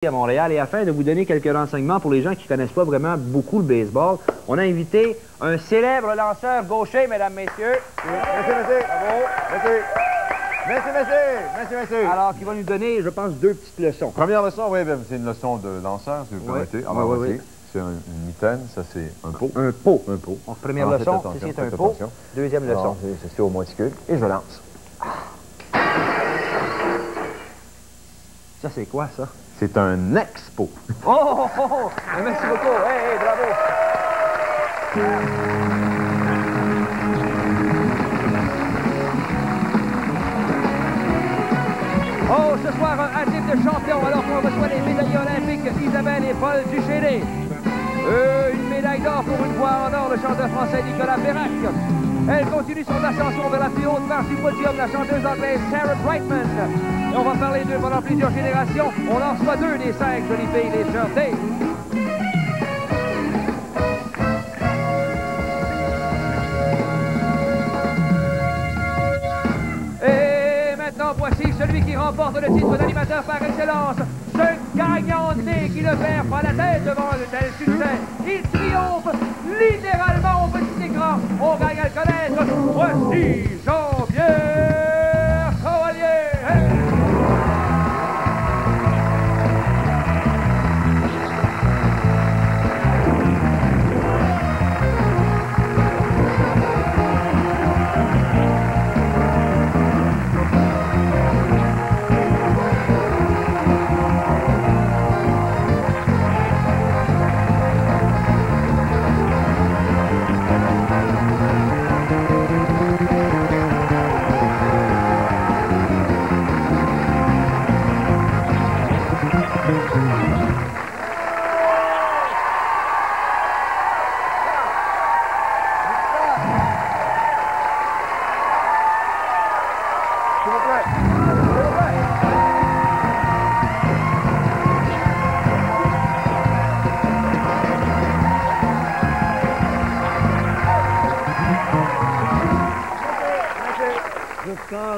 à Montréal. Et afin de vous donner quelques renseignements pour les gens qui ne connaissent pas vraiment beaucoup le baseball, on a invité un célèbre lanceur gaucher, mesdames, messieurs. Merci, merci. Bravo. Merci. Merci, merci. Merci, merci. Alors, qui va nous donner, je pense, deux petites leçons. Première leçon, oui, c'est une leçon de lanceur, si vous permettez. Ah, oui. C'est une mitaine, ça c'est un pot. Un pot. Un pot. Donc, première leçon, c'est un pot. Deuxième leçon. C'est au monticule et je lance. Ça, c'est quoi, ça? C'est un expo. Oh! Merci beaucoup. Hey, bravo! Oh, ce soir, un type de champion, alors qu'on reçoit les médaillés olympiques Isabelle et Paul Duchesnay. Une médaille d'or pour une fois en or, le chanteur français Nicolas Perrac. Elle continue son ascension vers la plus haute marche du podium, la chanteuse anglaise Sarah Brightman. Et on va parler d'eux pendant plusieurs générations. On en reçoit 2 des 5 jolies filles des chantés. Et maintenant, voici celui qui remporte le titre d'animateur par excellence. Ce gagnant né qui le perd pas la tête devant de tel succès. Il triomphe littéralement au petit écran. On gagne à le connaître. Voici Jean-Pierre Chevalier. Hey!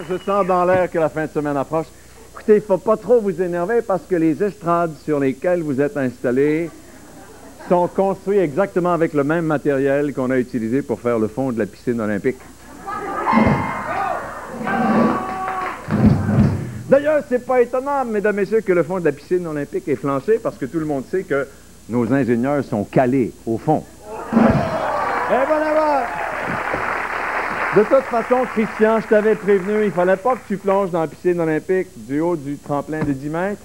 Je sens dans l'air que la fin de semaine approche. Écoutez, il ne faut pas trop vous énerver parce que les estrades sur lesquelles vous êtes installés sont construites exactement avec le même matériel qu'on a utilisé pour faire le fond de la piscine olympique. D'ailleurs, c'est pas étonnant, mesdames et messieurs, que le fond de la piscine olympique est flanché parce que tout le monde sait que nos ingénieurs sont calés au fond. Et voilà! De toute façon, Christian, je t'avais prévenu, il fallait pas que tu plonges dans la piscine olympique du haut du tremplin de 10 mètres.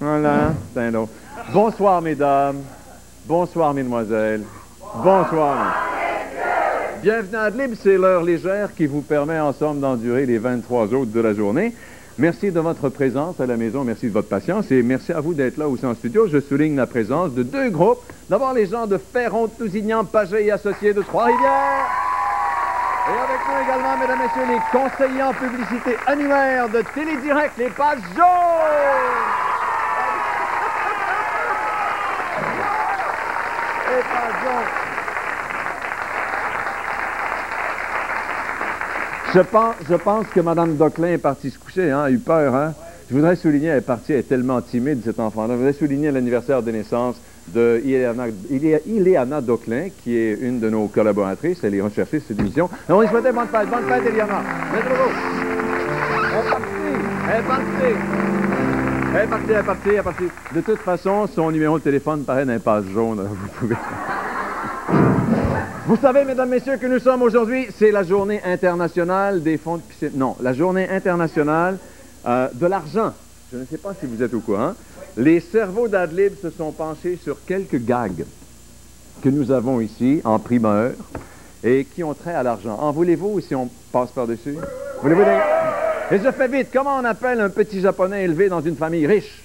Voilà, c'est un autre. Bonsoir, mesdames. Bonsoir, mesdemoiselles. Bonsoir. Bienvenue à Adlib, c'est l'heure légère qui vous permet en somme d'endurer les 23 autres de la journée. Merci de votre présence à la maison, merci de votre patience et merci à vous d'être là aussi en studio. Je souligne la présence de 2 groupes. D'abord, les gens de Ferron, Tousignan, Pagé et Associés de Trois-Rivières. Et avec nous également, mesdames et messieurs, les conseillers en publicité annuaires de Télédirect, les pages jaunes! Les pages jaunes. Je pense que Mme Doclin est partie se coucher, hein, a eu peur, hein? Je voudrais souligner, elle est partie, elle est tellement timide, cet enfant-là. Je voudrais souligner l'anniversaire de naissance de Ileana Doclin, qui est une de nos collaboratrices. Elle est recherchée sur cette émission. On lui souhaitait bonne fête, Ileana. Elle est partie. De toute façon, son numéro de téléphone paraît dans un passe jaune. Vous pouvez... Vous savez, mesdames, messieurs, que nous sommes aujourd'hui, c'est la journée internationale des fonds de piscine. Non, la journée internationale de l'argent. Je ne sais pas si vous êtes au courant. Les cerveaux d'Adlib se sont penchés sur quelques gags que nous avons ici, en primeur, et qui ont trait à l'argent. En voulez-vous si on passe par-dessus? Voulez-vous des... Et je fais vite. Comment on appelle un petit Japonais élevé dans une famille riche?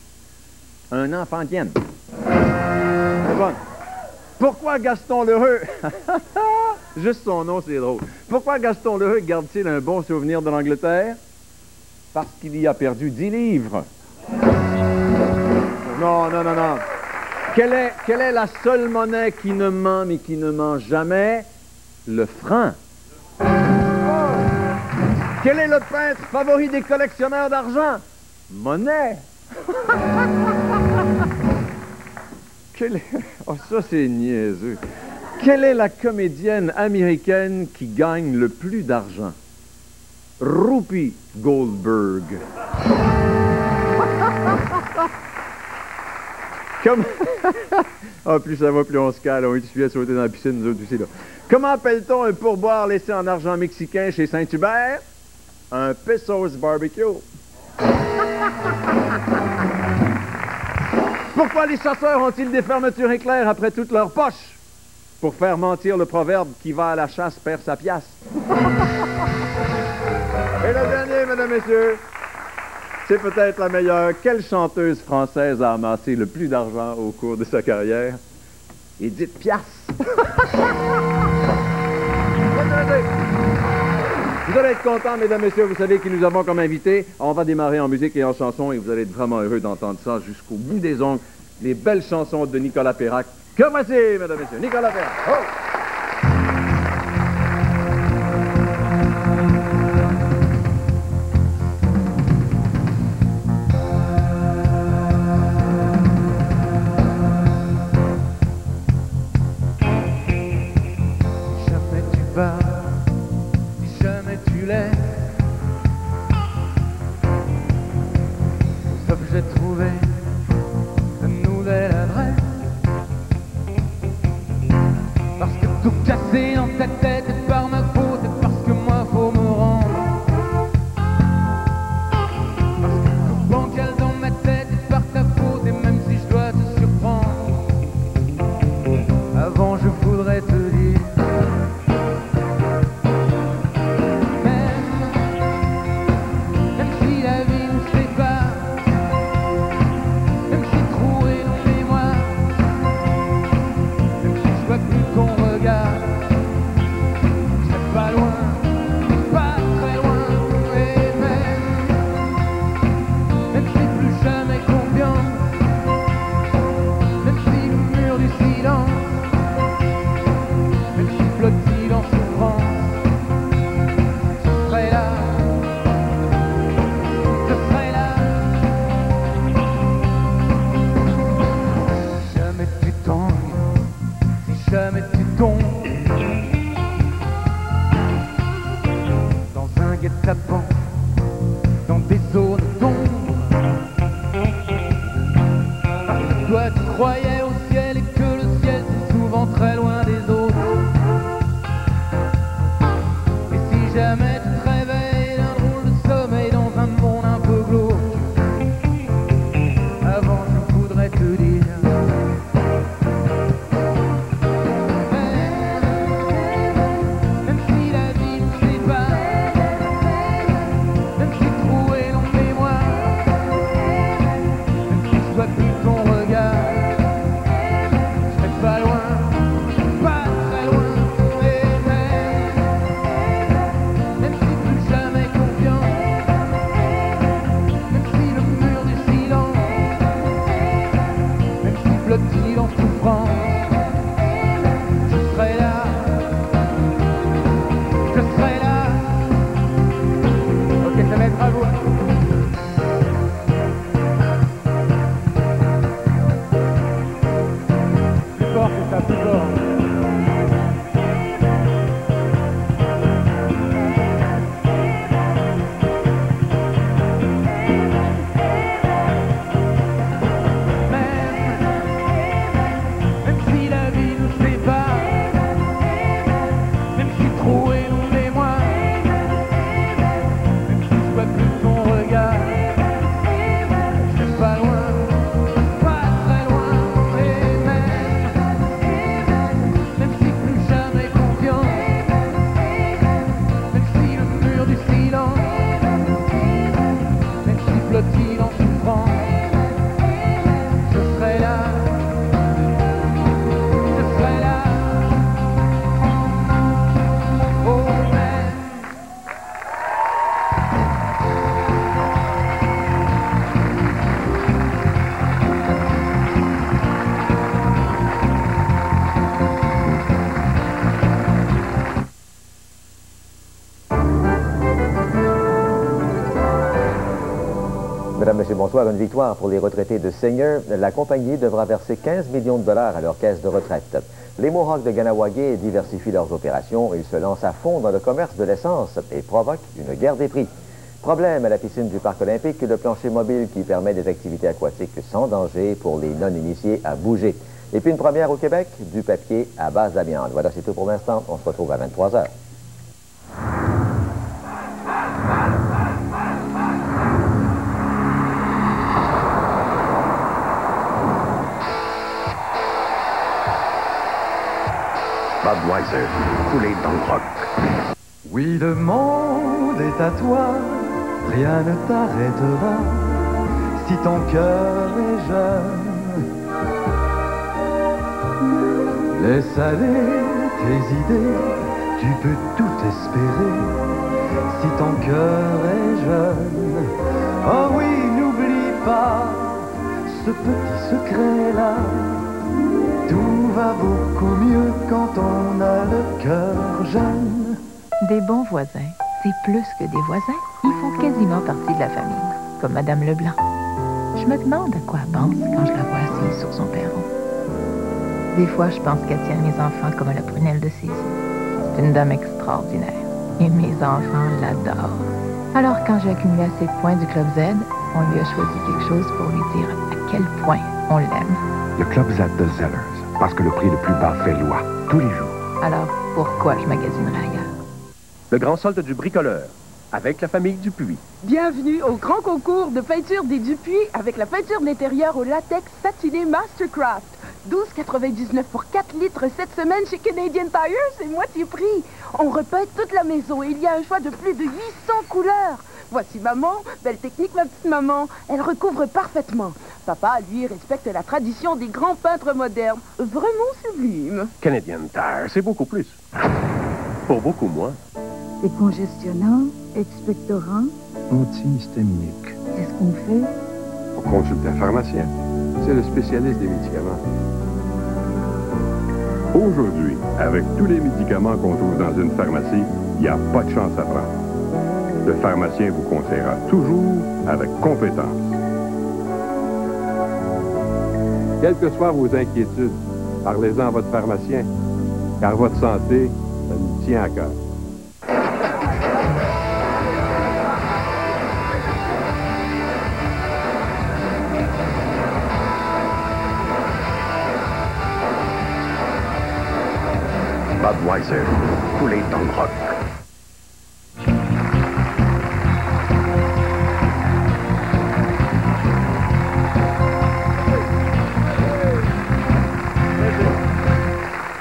Un enfantienne. C'est bon. Pourquoi Gaston Lheureux? Juste son nom, c'est drôle. Pourquoi Gaston Lheureux garde-t-il un bon souvenir de l'Angleterre? Parce qu'il y a perdu 10 livres. Non. Quelle est la seule monnaie qui ne ment mais qui ne ment jamais? Le franc. Quel est le peintre favori des collectionneurs d'argent? Monet. Oh, ça, c'est niaiseux. Quelle est la comédienne américaine qui gagne le plus d'argent? Whoopi Goldberg. Comme... Ah, plus ça va, plus on se cale. On est à sauter dans la piscine, nous autres aussi, là. Comment appelle-t-on un pourboire laissé en argent mexicain chez Saint-Hubert? Un pesos barbecue. Pourquoi les chasseurs ont-ils des fermetures éclairs après toutes leurs poches? Pour faire mentir le proverbe « Qui va à la chasse perd sa pièce ». Et le dernier, mesdames, messieurs, c'est peut-être la meilleure. Quelle chanteuse française a amassé le plus d'argent au cours de sa carrière? Édith Piaf. Vous allez être contents, mesdames, messieurs. Vous savez qui nous avons comme invité. On va démarrer en musique et en chanson et vous allez être vraiment heureux d'entendre ça jusqu'au bout des ongles. Les belles chansons de Nicolas Perrac. Que voici, mesdames, messieurs, Nicolas Perrac. Oh! Si jamais tu laisses, sauf que j'ai trouvé une nouvelle adresse. Parce que tout cassé dans ta tête est par ma faute et parce que moi faut me rendre. Parce que tout bancal dans ma tête est par ta faute et même si je dois te surprendre, avant je voudrais te dire. Jamais tu tombes dans un guet-apens, dans des zones d'ombre, parce que toi tu croyais au ciel et que le ciel c'est souvent très loin des autres. Et si jamais tu te réveilles d'un drôle de sommeil dans un monde un peu glauque, avant je voudrais te dire. Blotti en souffrance, je serai là, je serai là. Ok, ça va être à vous. Plus fort que ça, plus fort. soir une victoire pour les retraités de Seigneur. La compagnie devra verser 15 millions de dollars à leur caisse de retraite. Les Mohawks de Ganawagé diversifient leurs opérations. Ils se lancent à fond dans le commerce de l'essence et provoquent une guerre des prix. Problème à la piscine du Parc olympique, le plancher mobile qui permet des activités aquatiques sans danger pour les non-initiés à bouger. Et puis une première au Québec, du papier à base d'amiante. Voilà, c'est tout pour l'instant. On se retrouve à 23 h. Budweiser, coulé dans le rock. Oui, le monde est à toi, rien ne t'arrêtera si ton cœur est jeune. Laisse aller tes idées, tu peux tout espérer si ton cœur est jeune. Oh oui, n'oublie pas ce petit secret-là. Tout va beaucoup mieux quand on a le cœur jeune. Des bons voisins, c'est plus que des voisins. Ils font quasiment partie de la famille, comme Madame Leblanc. Je me demande à quoi elle pense quand je la vois assise sur son perron. Des fois, je pense qu'elle tient mes enfants comme à la prunelle de ses yeux. C'est une dame extraordinaire. Et mes enfants l'adorent. Alors, quand j'ai accumulé assez de points du Club Z, on lui a choisi quelque chose pour lui dire à quel point on l'aime. Le Club Z de Zellers, parce que le prix le plus bas fait loi, tous les jours. Alors, pourquoi je magasinerais ailleurs? Le grand solde du bricoleur, avec la famille Dupuis. Bienvenue au grand concours de peinture des Dupuis avec la peinture de l'intérieur au latex satiné Mastercraft. 12,99 pour 4 litres cette semaine chez Canadian Tire, c'est moitié prix. On repeint toute la maison et il y a un choix de plus de 800 couleurs. Voici maman, belle technique ma petite maman, elle recouvre parfaitement. Papa, lui, respecte la tradition des grands peintres modernes. Vraiment sublime. Canadian Tire, c'est beaucoup plus. Pour beaucoup moins. Décongestionnant, expectorant. Antihistaminique. Qu'est-ce qu'on fait? On consulte un pharmacien. C'est le spécialiste des médicaments. Aujourd'hui, avec tous les médicaments qu'on trouve dans une pharmacie, il n'y a pas de chance à prendre. Le pharmacien vous conseillera toujours avec compétence. Quelles que soient vos inquiétudes, parlez-en à votre pharmacien, car votre santé, ça nous tient à cœur. Budweiser, coulé dans le rock.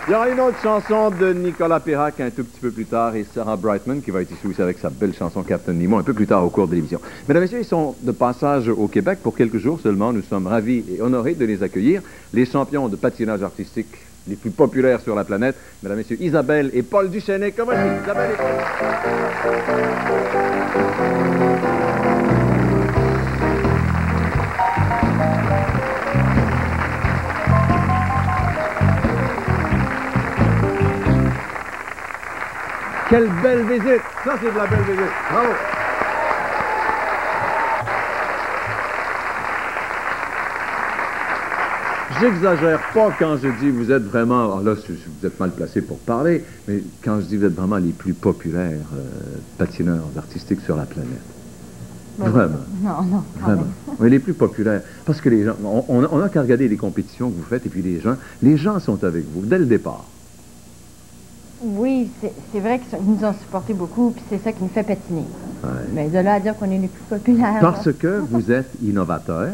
Il y aura une autre chanson de Nicolas Perrac un tout petit peu plus tard et Sarah Brightman qui va être ici aussi avec sa belle chanson Captain Nemo un peu plus tard au cours de l'émission. Mesdames et messieurs, ils sont de passage au Québec pour quelques jours seulement. Nous sommes ravis et honorés de les accueillir. Les champions de patinage artistique les plus populaires sur la planète. Mesdames et messieurs, Isabelle et Paul Duchesnay. Comment est-ce Isabelle et Paul? Quelle belle visite! Ça, c'est de la belle visite. Bravo! J'exagère pas quand je dis vous êtes vraiment... Alors là, vous êtes mal placé pour parler, mais quand je dis vous êtes vraiment les plus populaires patineurs artistiques sur la planète. Bon, vraiment. Non. Vraiment. Oui, les plus populaires. Parce que les gens... On n'a qu'à regarder les compétitions que vous faites et puis les gens sont avec vous dès le départ. Oui, c'est vrai qu'ils nous ont supporté beaucoup, puis c'est ça qui nous fait patiner. Ouais. Mais de là à dire qu'on est les plus populaires... Parce que vous êtes innovateur,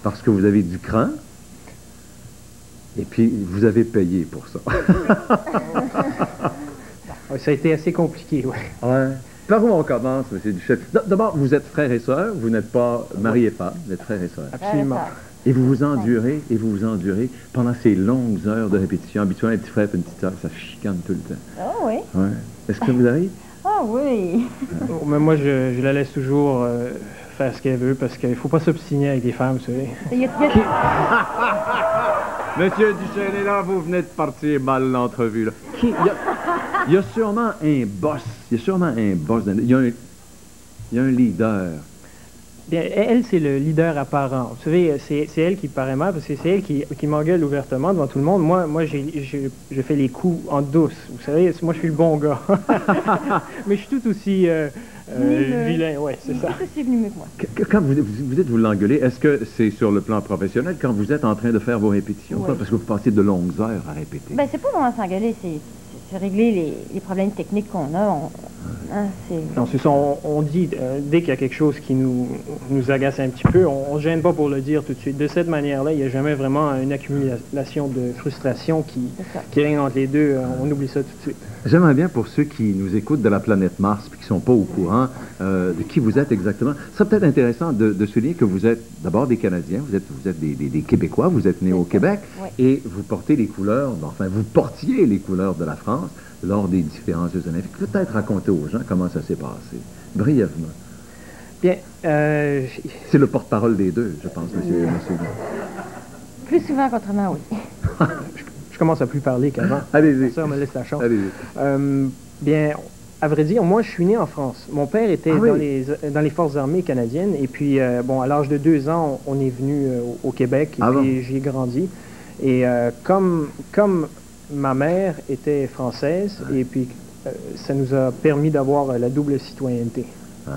parce que vous avez du cran, et puis vous avez payé pour ça. Oui, ça a été assez compliqué, oui. Ouais. Par où on commence, M. Duchesne? D'abord, vous êtes frères et sœurs, vous n'êtes pas mari et femme, vous êtes frères et sœurs. Absolument. Et vous vous endurez, pendant ces longues heures de répétition. Habituellement, un petit frère et une petite sœur, ça chicane tout le temps. Oh oui. Ouais. Est-ce que vous arrive? Ah oui. Mais moi, je la laisse toujours faire ce qu'elle veut, parce qu'il ne faut pas s'obstiner avec des femmes, vous savez. Monsieur Duchesne, là, vous venez de partir mal l'entrevue, là. Il y a sûrement un boss. Il y a un leader. Bien, elle, c'est le leader apparent. Vous savez, c'est elle qui paraît mal, parce que c'est elle qui m'engueule ouvertement devant tout le monde. Moi je fais les coups en douce. Vous savez, moi, je suis le bon gars. Mais je suis tout aussi vilain, oui, c'est ça. Tout aussi venimeux que moi. Quand vous dites vous l'engueulez, est-ce que c'est sur le plan professionnel, quand vous êtes en train de faire vos répétitions? Oui. Parce que vous passez de longues heures à répéter. Ben, c'est pas vraiment s'engueuler, c'est régler les problèmes techniques qu'on a. Non, c'est ça, on dit, dès qu'il y a quelque chose qui nous agace un petit peu, on ne gêne pas pour le dire tout de suite. De cette manière-là, il n'y a jamais vraiment une accumulation de frustration qui règne entre les deux. On oublie ça tout de suite. J'aimerais bien, pour ceux qui nous écoutent de la planète Mars et qui ne sont pas au courant de qui vous êtes exactement, ça peut être intéressant de souligner que vous êtes d'abord des Canadiens, vous êtes des Québécois, vous êtes nés au Québec, et vous portez les couleurs, enfin, vous portiez les couleurs de la France lors des différents Jeux olympiques. Peut-être raconter aux gens comment ça s'est passé, brièvement. Bien, c'est le porte-parole des deux, je pense, monsieur. Plus souvent qu'autrement, oui. Je commence à plus parler qu'avant. Allez-y. Ça me laisse la chance. Allez-y. Bien, à vrai dire, moi, je suis né en France. Mon père était dans les forces armées canadiennes. Et puis, bon, à l'âge de 2 ans, on est venu au Québec. Et puis, j'y ai grandi. Et comme ma mère était française, et puis ça nous a permis d'avoir la double citoyenneté. Ouais.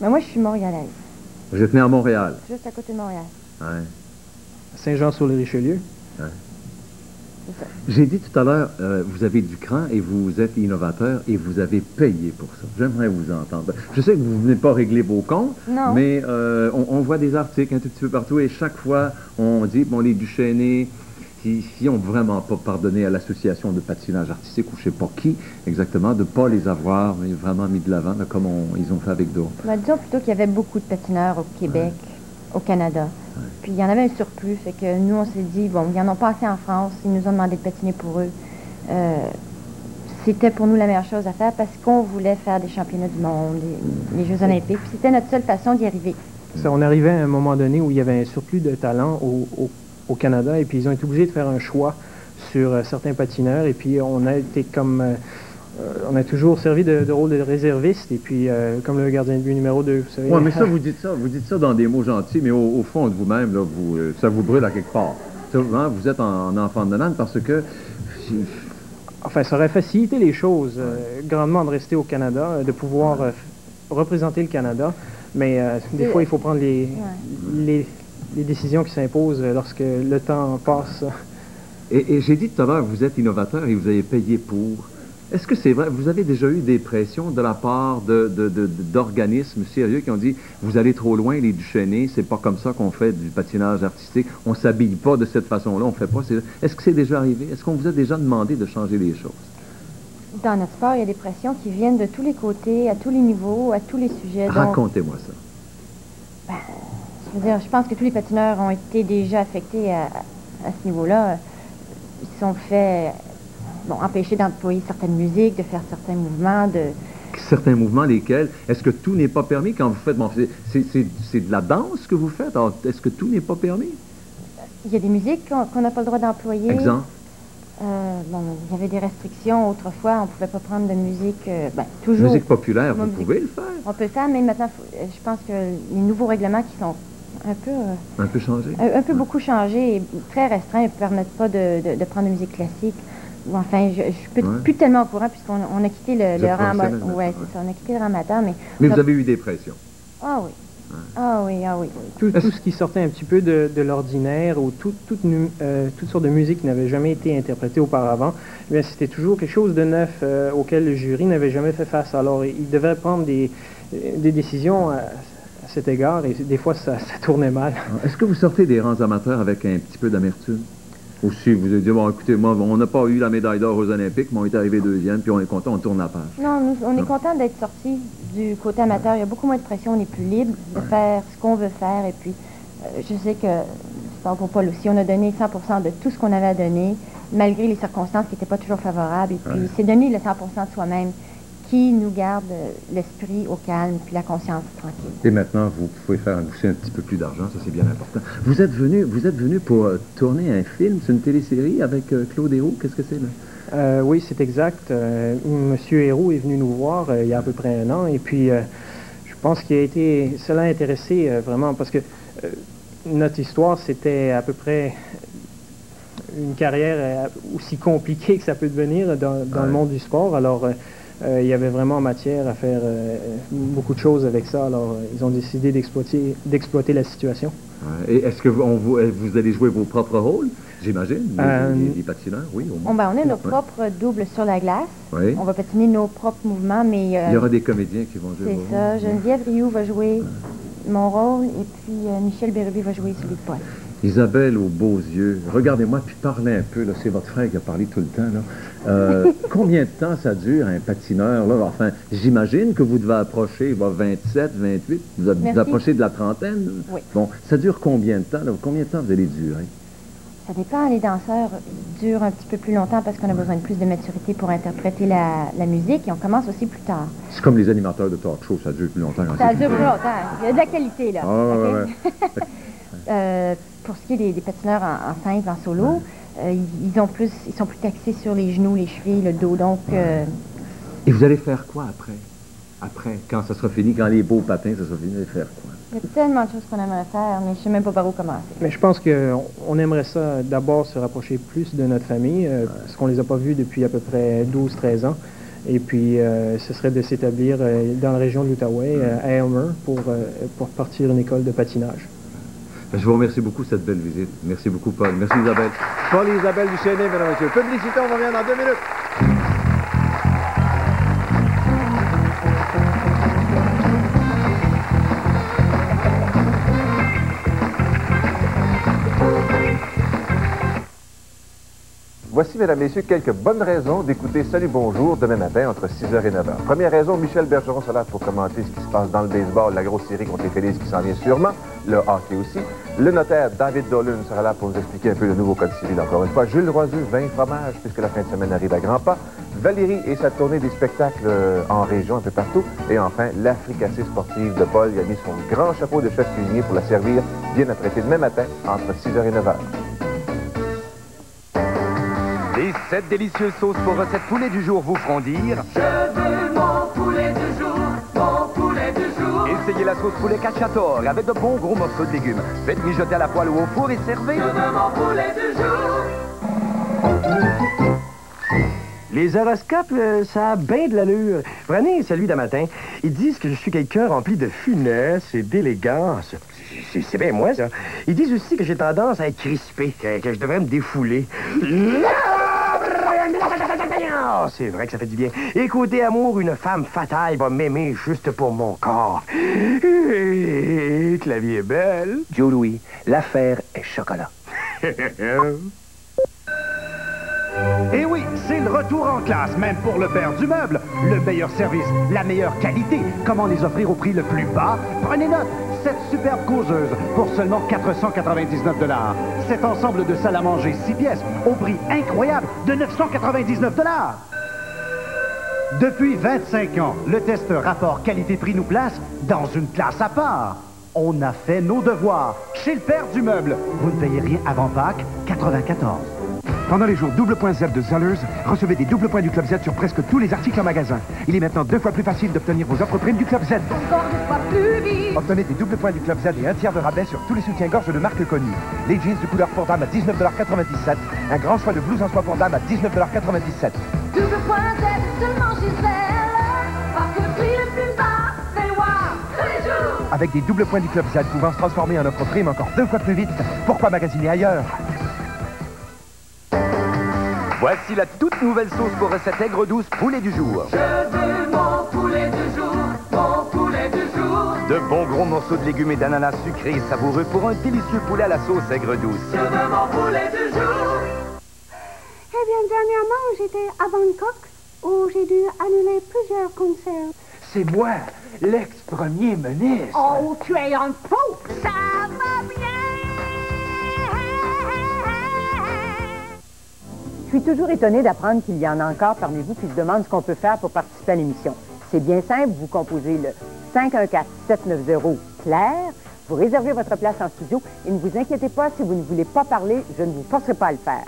Mais moi, je suis montréalaise. Vous êtes né à Montréal? Juste à côté de Montréal. Ouais. Saint-Jean-sur-le-Richelieu. Ouais. J'ai dit tout à l'heure, vous avez du cran et vous êtes innovateur et vous avez payé pour ça. J'aimerais vous entendre. Je sais que vous ne venez pas régler vos comptes, mais on voit des articles un tout petit peu partout et chaque fois, on dit, bon, les Duchesnay, qui n'ont vraiment pas pardonné à l'association de patinage artistique, ou je ne sais pas qui exactement, de ne pas les avoir vraiment mis de l'avant, comme ils ont fait avec d'autres. Disons plutôt qu'il y avait beaucoup de patineurs au Québec, au Canada. Puis il y en avait un surplus, fait que nous, on s'est dit, bon, ils n'en ont pas assez en France, ils nous ont demandé de patiner pour eux. C'était pour nous la meilleure chose à faire parce qu'on voulait faire des championnats du monde, les Jeux olympiques, puis c'était notre seule façon d'y arriver. Ça, on arrivait à un moment donné où il y avait un surplus de talent au Canada, et puis ils ont été obligés de faire un choix sur certains patineurs, et puis on a été comme... on a toujours servi de rôle de réserviste, et puis comme le gardien de but numéro 2, vous savez... Oui, mais ça, vous dites ça dans des mots gentils, mais au fond de vous-même, là, ça vous brûle à quelque part. Vous êtes en enfant de l'âne parce que... Enfin, ça aurait facilité les choses grandement de rester au Canada, de pouvoir représenter le Canada, mais des fois, il faut prendre les décisions qui s'imposent lorsque le temps passe. Et j'ai dit tout à l'heure, vous êtes innovateur et vous avez payé pour. Est-ce que c'est vrai? Vous avez déjà eu des pressions de la part d'organismes sérieux qui ont dit « Vous allez trop loin, les Duchesnay, c'est pas comme ça qu'on fait du patinage artistique, on s'habille pas de cette façon-là, on fait pas... » Est-ce que c'est déjà arrivé? Est-ce qu'on vous a déjà demandé de changer les choses? Dans notre sport, il y a des pressions qui viennent de tous les côtés, à tous les niveaux, à tous les sujets. Racontez-moi ça. Ben, je veux dire, je pense que tous les patineurs ont été déjà affectés à ce niveau-là. Ils sont faits... empêcher d'employer certaines musiques, de faire certains mouvements, Certains mouvements, lesquels? Est-ce que tout n'est pas permis quand vous faites... Bon, c'est de la danse que vous faites? Alors, est-ce que tout n'est pas permis? Il y a des musiques qu'on n'a pas le droit d'employer. Exemple? Il y avait des restrictions. Autrefois, on ne pouvait pas prendre de musique... toujours. Musique populaire, vous pouvez le faire? On peut le faire, mais maintenant, je pense que les nouveaux règlements qui sont un peu... un peu changés? Un peu beaucoup changés et très restreints ne permettent pas de prendre de musique classique. Enfin, je ne suis plus tellement au courant puisqu'on a quitté le rang amateur. Oui, c'est ça, on a quitté le rang amateur. Mais vous avez eu des pressions? Ah oui. Ah oui, ah oui. Tout ce qui sortait un petit peu de l'ordinaire ou toutes sortes de musiques qui n'avaient jamais été interprétées auparavant, eh bien, c'était toujours quelque chose de neuf auquel le jury n'avait jamais fait face. Alors, il devait prendre des décisions à cet égard et des fois, ça tournait mal. Est-ce que vous sortez des rangs amateurs avec un petit peu d'amertume? Ou si vous avez dit, bon, écoutez, moi, on n'a pas eu la médaille d'or aux Olympiques, mais on est arrivé deuxième, puis on est content, on tourne la page. Non, on est content d'être sortis du côté amateur. Il y a beaucoup moins de pression, on est plus libre de faire ce qu'on veut faire. Et puis, je sais que, je parle pour Paul aussi, on a donné 100% de tout ce qu'on avait à donner, malgré les circonstances qui n'étaient pas toujours favorables. Et puis, c'est donner le 100% de soi-même qui nous garde l'esprit au calme, puis la conscience tranquille. Et maintenant, vous pouvez faire un petit peu plus d'argent, ça c'est bien important. Vous êtes venu pour tourner un film, c'est une télésérie avec Claude Héroux, qu'est-ce que c'est là? Oui, c'est exact. Monsieur Héroux est venu nous voir il y a à peu près 1 an, et puis je pense cela a intéressé vraiment parce que notre histoire, c'était à peu près une carrière aussi compliquée que ça peut devenir dans le monde du sport. Alors, il y avait vraiment matière à faire beaucoup de choses avec ça. Alors, ils ont décidé d'exploiter la situation. Et est-ce que vous allez jouer vos propres rôles, j'imagine, les patineurs, oui, au moins? On a nos propres doubles sur la glace. Oui. On va patiner nos propres mouvements, mais... il y aura des comédiens qui vont jouer. C'est ça. Geneviève Rioux va jouer mon rôle, et puis Michel Bérubé va jouer celui de Paul. Isabelle aux beaux yeux, regardez-moi puis parlez un peu, là, c'est votre frère qui a parlé tout le temps, là. Combien de temps ça dure, un patineur, là? Enfin, j'imagine que vous devez approcher, 27, 28, vous devez approcher de la trentaine. Oui. Bon, ça dure combien de temps, là? Combien de temps vous allez durer? Ça dépend, les danseurs durent un petit peu plus longtemps parce qu'on a besoin de plus de maturité pour interpréter la musique, et on commence aussi plus tard. C'est comme les animateurs de talk show, ça dure plus longtemps. Ça dure plus longtemps, il y a de la qualité, là. Ouais. Pour ce qui est des patineurs en simple, en solo, ils sont plus taxés sur les genoux, les chevilles, le dos, donc... Et vous allez faire quoi après? Après, quand ça sera fini, quand les beaux patins, ça sera fini, vous allez faire quoi? Il y a tellement de choses qu'on aimerait faire, mais je ne sais même pas par où commencer. Mais je pense qu'on aimerait ça d'abord se rapprocher plus de notre famille, parce qu'on ne les a pas vus depuis à peu près 12-13 ans. Et puis, ce serait de s'établir dans la région de l'Outaouais, à Aylmer, pour partir une école de patinage. Je vous remercie beaucoup de cette belle visite. Merci beaucoup, Paul. Merci, Isabelle. Paul et Isabelle Duchesnay, mesdames et messieurs. Publicité, on revient dans 2 minutes. Voici, mesdames et messieurs, quelques bonnes raisons d'écouter Salut Bonjour demain matin entre 6h et 9h. Première raison, Michel Bergeron sera là pour commenter ce qui se passe dans le baseball, la grosse série contre les Phillies qui s'en vient sûrement, le hockey aussi. Le notaire David Dolan sera là pour nous expliquer un peu le nouveau code civil encore une fois. Jules Roiseux, vin et fromage, puisque la fin de semaine arrive à grands pas. Valérie et sa tournée des spectacles en région, un peu partout. Et enfin, la fricassée sportive de Paul. Il a mis son grand chapeau de chef cuisinier pour la servir bien apprêtée demain matin entre 6h et 9h. Les 7 délicieuses sauces pour recette poulet du jour vous feront dire: je veux mon poulet du jour, mon poulet du jour. Essayez la sauce poulet cacciatore avec de bons gros morceaux de légumes. Faites mijoter à la poêle ou au four et servez. Je veux mon poulet du jour. Les horoscopes, ça a bien de l'allure. Prenez celui d'un matin. Ils disent que je suis quelqu'un rempli de finesse et d'élégance. C'est bien moi, ça. Ils disent aussi que j'ai tendance à être crispé, que je devrais me défouler. Oh, c'est vrai que ça fait du bien. Et côté amour, une femme fatale va m'aimer juste pour mon corps. Et que la vie est belle. Joe Louis, l'affaire est chocolat. Et oui, c'est le retour en classe, même pour le père du meuble. Le meilleur service, la meilleure qualité. Comment les offrir au prix le plus bas? Prenez note, cette superbe causeuse pour seulement 499 $. Cet ensemble de salle à manger 6 pièces au prix incroyable de 999 $. Depuis 25 ans, le test rapport qualité-prix nous place dans une classe à part. On a fait nos devoirs. Chez le père du meuble, vous ne payez rien avant Pâques, 94. Pendant les jours double point Z de Zellers, recevez des doubles points du Club Z sur presque tous les articles en magasin. Il est maintenant 2 fois plus facile d'obtenir vos offres primes du Club Z. Encore 2 fois plus vite. Obtenez des doubles points du Club Z et un tiers de rabais sur tous les soutiens-gorge de marques connues. Les jeans de couleur pour dame à 19,97 $. Un grand choix de blouses en soie pour dame à 19,97 $. Double point Z seulement chez Zellers. Parce que le prix le plus bas, c'est le voir tous les jours. Avec des doubles points du Club Z pouvant se transformer en offre prime encore 2 fois plus vite. Pourquoi magasiner ailleurs? Voici la toute nouvelle sauce pour recette aigre douce poulet du jour. Je veux mon poulet du jour, mon poulet du jour. De bons gros morceaux de légumes et d'ananas sucrés et savoureux pour un délicieux poulet à la sauce aigre douce. Je veux mon poulet du jour. Eh bien, dernièrement, j'étais à Bangkok, où j'ai dû annuler plusieurs concerts. C'est moi, l'ex-premier ministre. Oh, tu es un fou! Ça va bien! Je suis toujours étonnée d'apprendre qu'il y en a encore parmi vous qui se demandent ce qu'on peut faire pour participer à l'émission. C'est bien simple, vous composez le 514-790-CLAIR, vous réservez votre place en studio et ne vous inquiétez pas, si vous ne voulez pas parler, je ne vous forcerai pas à le faire.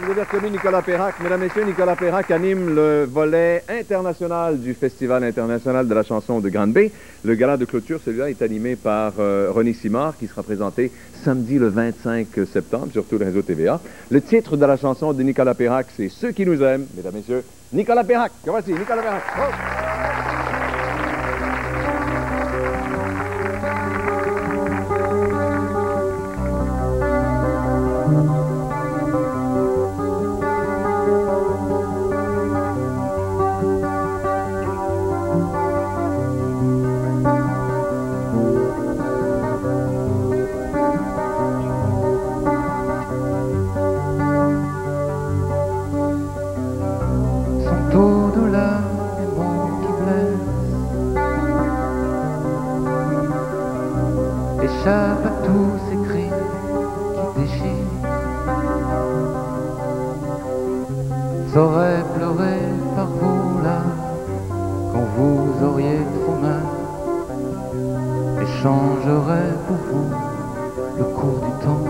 vous avez reconnu Nicolas Perrac. Mesdames, Messieurs, Nicolas Perrac anime le volet international du Festival international de la chanson de Grande-Bay. Le gala de clôture, celui-là, est animé par René Simard, qui sera présenté samedi le 25 septembre sur tout le réseau TVA. Le titre de la chanson de Nicolas Perrac, c'est « Ceux qui nous aiment ». Mesdames, Messieurs, Nicolas Perrac. Voici Nicolas Perrac. Oh. Échappe à tous ces cris qui déchirent. J'aurais pleuré par vous là quand vous auriez trop mal. Et changerai pour vous le cours du temps,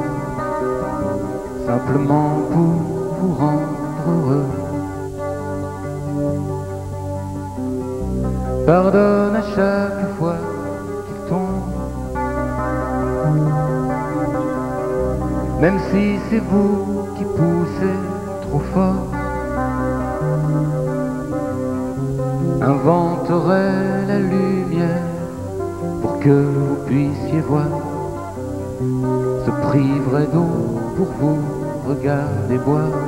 simplement pour vous rendre heureux. Pardonne à chaque fois qu'il tombe, même si c'est vous qui poussez trop fort. Inventerai la lumière pour que vous puissiez voir. Se priverai d'eau pour vous regarder boire,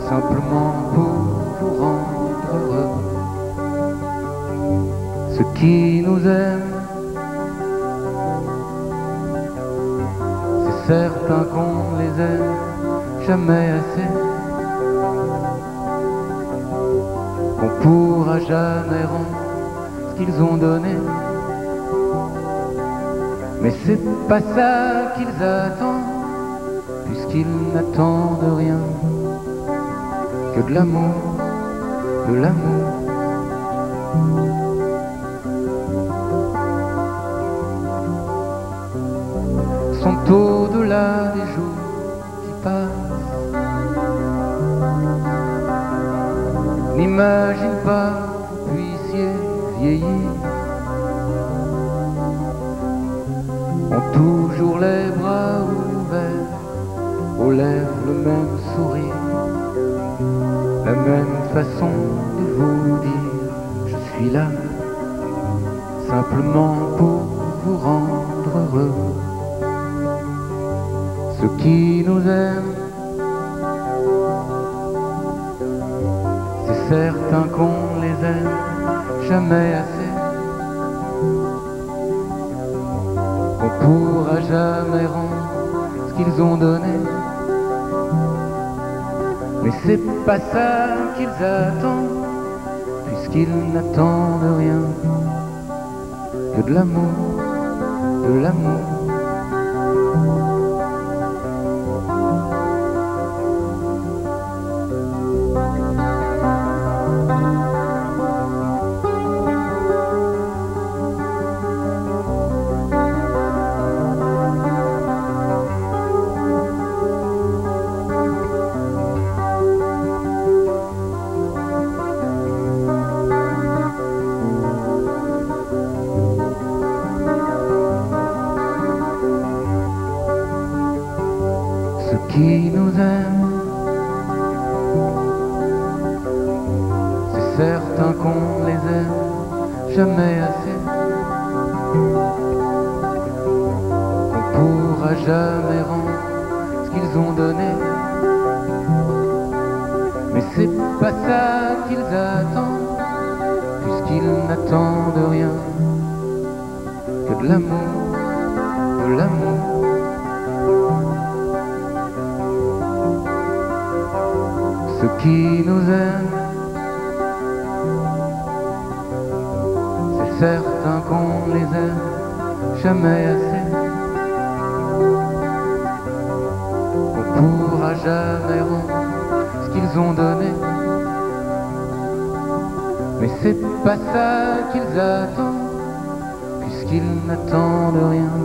simplement pour vous rendre heureux. Ceux qui nous aiment, c'est certain qu'on les aime jamais assez, qu'on pourra jamais rendre ce qu'ils ont donné. Mais c'est pas ça qu'ils attendent, puisqu'ils n'attendent rien que de l'amour, de l'amour. Sont au-delà des jours qui passent. N'imagine pas que vous puissiez vieillir. Ont toujours les bras ouverts, aux lèvres le même sourire, la même façon de vous dire je suis là, simplement pour vous rendre heureux. Ceux qui nous aiment, c'est certain qu'on les aime jamais assez, qu'on pourra jamais rendre ce qu'ils ont donné. Mais c'est pas ça qu'ils attendent, puisqu'ils n'attendent rien que de l'amour, de l'amour. Ceux qui nous aiment, c'est certain qu'on les aime jamais assez, qu'on pourra jamais rendre ce qu'ils ont donné. Mais c'est pas ça qu'ils attendent, puisqu'ils n'attendent rien que de l'amour, de l'amour. Ceux qui nous aiment, c'est certain qu'on les aime jamais assez, qu'on pourra jamais rendre ce qu'ils ont donné. Mais c'est pas ça qu'ils attendent, puisqu'ils n'attendent rien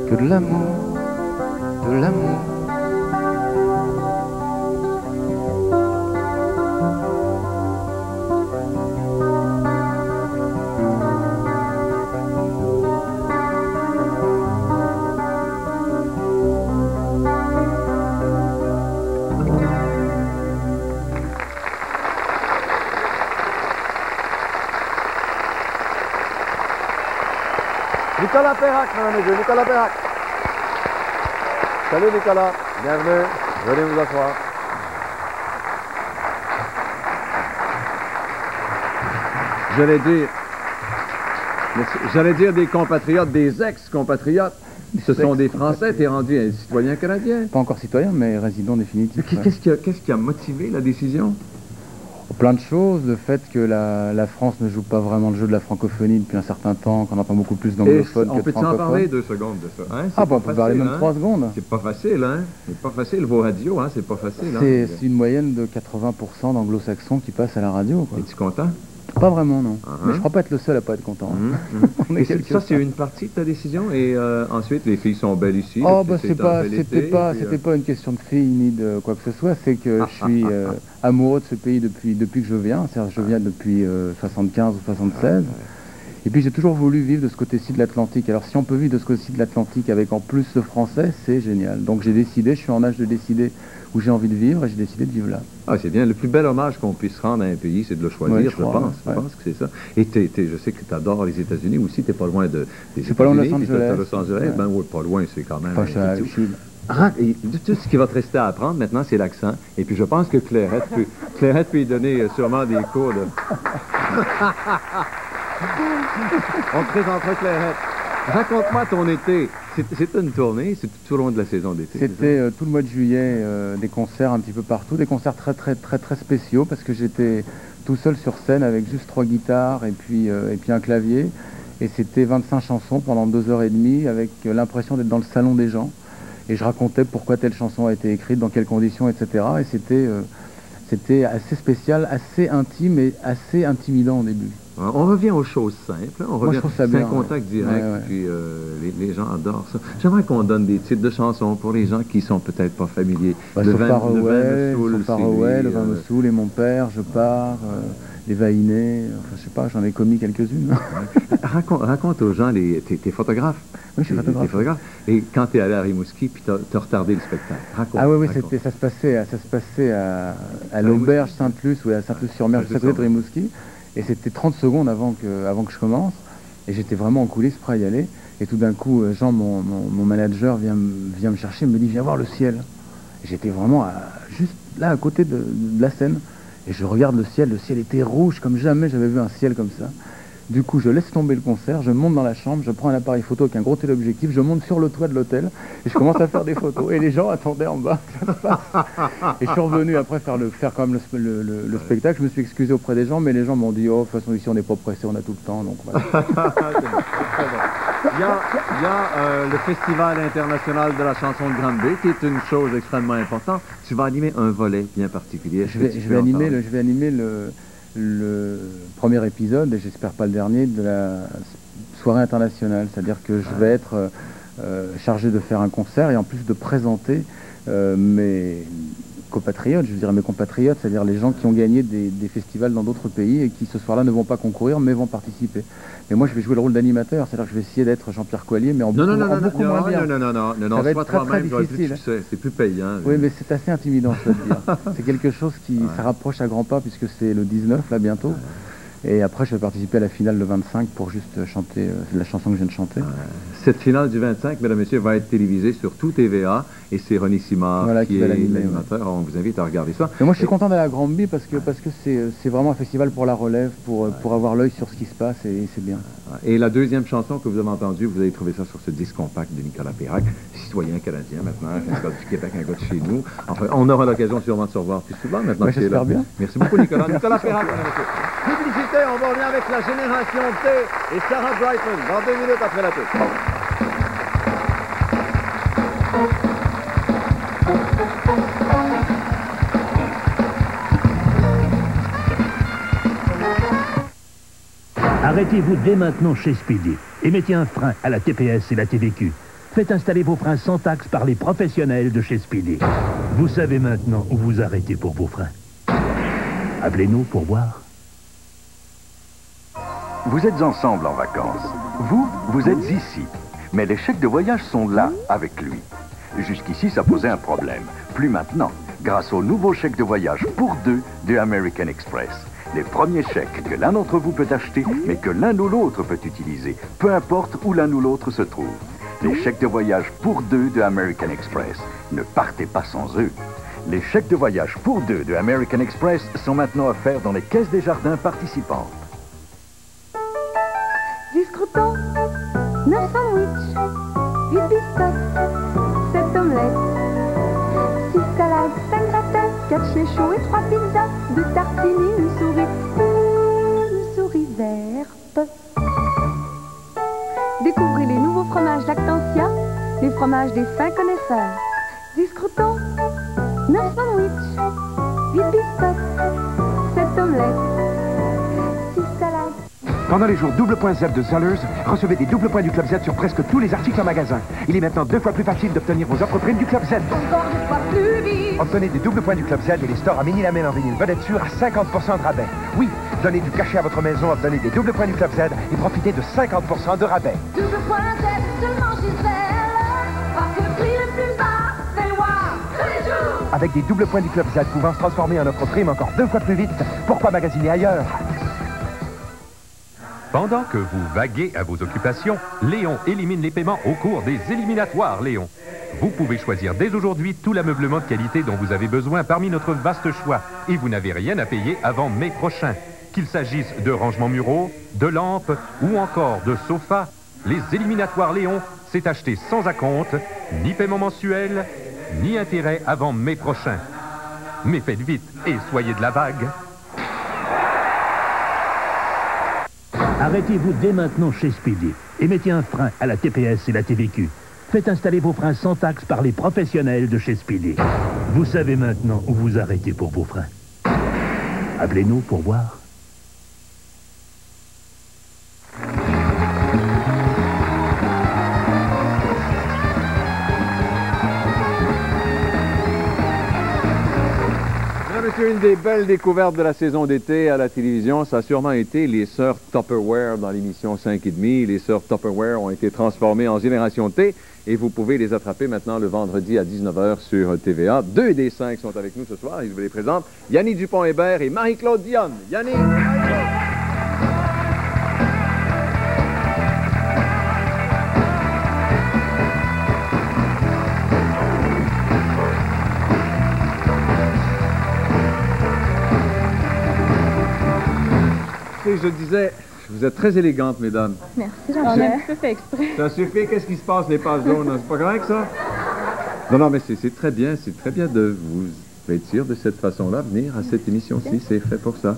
que de l'amour, de l'amour. Nicolas Perrac, mesdames et messieurs, Nicolas Perrac. Salut Nicolas, bienvenue. Venez vous asseoir. J'allais dire des compatriotes, des ex-compatriotes. Ce sont des Français, t'es rendu un citoyen canadien. Pas encore citoyen, mais résident définitif. Qu'est-ce qui a motivé la décision? Plein de choses, le fait que la France ne joue pas vraiment le jeu de la francophonie depuis un certain temps, qu'on entend beaucoup plus d'anglophones que de francophones. On peut en parler 2 secondes de ça, hein? Ah, bon, on peut parler même 3 secondes. C'est pas facile, hein? C'est pas facile, vos radios, hein? C'est pas facile, hein? C'est une moyenne de 80% d'anglo-saxons qui passent à la radio, quoi. Es-tu content? Pas vraiment, non. Mais je crois pas être le seul à pas être content. Ça, c'est une partie de ta décision, et ensuite, les filles sont belles ici. Oh, bah, c'était pas une question de filles ni de quoi que ce soit, c'est que je suis amoureux de ce pays depuis que je viens. C'est-à-dire que je viens depuis 75 ou 76. Et puis j'ai toujours voulu vivre de ce côté-ci de l'Atlantique. Alors si on peut vivre de ce côté-ci de l'Atlantique avec en plus le français, c'est génial. Donc j'ai décidé, je suis en âge de décider où j'ai envie de vivre et j'ai décidé de vivre là. Ah, c'est bien. Le plus bel hommage qu'on puisse rendre à un pays, c'est de le choisir, ouais, je pense. Je pense que c'est ça. Et je sais que tu adores les États-Unis aussi. Tu n'es pas loin des États-Unis. Je suis pas loin de Los Angeles. À Los Angeles. Ben oui, pas loin, c'est quand même... Tout ce qui va te rester à apprendre maintenant, c'est l'accent. Et puis je pense que Clairette peut y donner sûrement des cours de... On te présentera Clairette. Raconte-moi ton été. C'était une tournée, c'est tout au long de la saison d'été. C'était tout le mois de juillet, des concerts un petit peu partout, des concerts très spéciaux parce que j'étais tout seul sur scène avec juste 3 guitares et puis un clavier. Et c'était 25 chansons pendant 2h30 avec l'impression d'être dans le salon des gens. Et je racontais pourquoi telle chanson a été écrite, dans quelles conditions, etc. Et c'était assez spécial, assez intime et assez intimidant au début. On revient aux choses simples. On revient, c'est un contact direct, puis les gens adorent ça. J'aimerais qu'on donne des titres de chansons pour les gens qui sont peut-être pas familiers. Le vin me saoule et mon père, je pars, les vainés, enfin je sais pas, j'en ai commis quelques-unes. Raconte aux gens, t'es photographe. Oui, je suis photographe. T'es photographe. Et quand t'es allé à Rimouski, puis t'as retardé le spectacle. Ça se passait à l'auberge Sainte-Luce ou à Sainte-Luce-sur-Mer, juste à côté de Rimouski. Et c'était 30 secondes avant que je commence. Et j'étais vraiment en coulisses, prêt à y aller. Et tout d'un coup, Jean, mon manager, vient me chercher, me dit, viens voir le ciel. Et j'étais vraiment juste là, à côté de la scène. Et je regarde le ciel était rouge comme jamais j'avais vu un ciel comme ça. Du coup, je laisse tomber le concert, je monte dans la chambre, je prends un appareil photo avec un gros téléobjectif, je monte sur le toit de l'hôtel et je commence à faire des photos. Et les gens attendaient en bas que ça se passe. Et je suis revenu après faire quand même le spectacle. Je me suis excusé auprès des gens, mais les gens m'ont dit, oh, de toute façon, ici, on n'est pas pressé, on a tout le temps. Donc voilà. Il y a le Festival international de la chanson de Granby, qui est une chose extrêmement importante. Tu vas animer un volet bien particulier. Je vais animer le premier épisode, et j'espère pas le dernier, de la soirée internationale. C'est-à-dire que je vais être chargé de faire un concert et en plus de présenter mes compatriotes, mes compatriotes, c'est-à-dire les gens qui ont gagné des festivals dans d'autres pays et qui ce soir-là ne vont pas concourir mais vont participer. Mais moi je vais jouer le rôle d'animateur, c'est-à-dire que je vais essayer d'être Jean-Pierre Coallier mais en beaucoup moins bien. Non, ça va être très difficile. C'est plus payant. Oui, mais c'est assez intimidant, je dois te dire. C'est quelque chose qui ça rapproche à grands pas puisque c'est le 19 là bientôt. Et après, je vais participer à la finale le 25 pour juste chanter la chanson que je viens de chanter. Cette finale du 25, mesdames et messieurs, va être télévisée sur tout TVA et c'est René Simard qui est l'animateur. On vous invite à regarder ça. Mais moi, je suis content d'aller à Granby parce que c'est vraiment un festival pour la relève, pour avoir l'œil sur ce qui se passe et c'est bien. Et la deuxième chanson que vous avez entendue, vous avez trouvé ça sur ce disque compact de Nicolas Perrac, citoyen canadien maintenant, un gars du Québec, un gars de chez nous. Enfin, on aura l'occasion sûrement de se revoir plus souvent maintenant. J'espère bien. Merci beaucoup, Nicolas. Nicolas Perrac, mesdames et messieurs. Publicité, on va revenir avec la Génération T et Sarah Brightman dans 2 minutes après la pub. Arrêtez-vous dès maintenant chez Speedy et mettez un frein à la TPS et la TVQ. Faites installer vos freins sans taxe par les professionnels de chez Speedy. Vous savez maintenant où vous arrêtez pour vos freins. Appelez-nous pour voir. Vous êtes ensemble en vacances. Vous êtes ici. Mais les chèques de voyage sont là, avec lui. Jusqu'ici, ça posait un problème. Plus maintenant, grâce au nouveau chèque de voyage pour 2 de American Express. Les premiers chèques que l'un d'entre vous peut acheter, mais que l'un ou l'autre peut utiliser, peu importe où l'un ou l'autre se trouve. Les chèques de voyage pour deux de American Express. Ne partez pas sans eux. Les chèques de voyage pour deux de American Express sont maintenant offerts dans les caisses des jardins participantes. 10 croutons, 9 sandwichs, 8 biscottes, 7 omelettes, 6 salades, 5 gratins, 4 chéchots et 3 pizzas, 2 tartines et une souris verte. Découvrez les nouveaux fromages Lactantia, les fromages des fins connaisseurs. 10 croutons, 9 sandwichs, 8 biscottes, 7 omelettes, 6 salades. Pendant les jours double point Z de Zellers, recevez des doubles points du Club Z sur presque tous les articles en magasin. Il est maintenant 2 fois plus facile d'obtenir vos offres primes du Club Z. Encore 2 fois plus vite. Obtenez des doubles points du Club Z et les stores à Mini-Lamelle en vinyle vedette sûre à 50% de rabais. Oui, donnez du cachet à votre maison, obtenez des doubles points du Club Z et profitez de 50% de rabais. Double point Z seulement chez Zelle, parce que le prix le plus bas, c'est le voir tous les jours. Avec des doubles points du Club Z pouvant se transformer en offre prime encore 2 fois plus vite, pourquoi magasiner ailleurs? Pendant que vous vaguez à vos occupations, Léon élimine les paiements au cours des éliminatoires Léon. Vous pouvez choisir dès aujourd'hui tout l'ameublement de qualité dont vous avez besoin parmi notre vaste choix. Et vous n'avez rien à payer avant mai prochain. Qu'il s'agisse de rangements muraux, de lampes ou encore de sofas, les éliminatoires Léon, c'est acheté sans acompte, ni paiement mensuel, ni intérêt avant mai prochain. Mais faites vite et soyez de la vague. Arrêtez-vous dès maintenant chez Speedy et mettez un frein à la TPS et la TVQ. Faites installer vos freins sans taxe par les professionnels de chez Speedy. Vous savez maintenant où vous arrêtez pour vos freins. Appelez-nous pour voir. C'est une des belles découvertes de la saison d'été à la télévision. Ça a sûrement été les sœurs Tupperware dans l'émission 5,5. Les sœurs Tupperware ont été transformées en Génération T et vous pouvez les attraper maintenant le vendredi à 19h sur TVA. 2 des 5 sont avec nous ce soir. Ils vous les présentent. Yannick Dupont-Hébert et Marie-Claude Dionne. Yannick! Je disais, vous êtes très élégantes, mesdames. Merci, Jean-Pierre. On a fait exprès. Ça suffit, qu'est-ce qui se passe, les pages jaunes? C'est pas correct, ça? Non, mais c'est très bien de vous vêtir de cette façon-là, venir à cette émission-ci, c'est fait pour ça.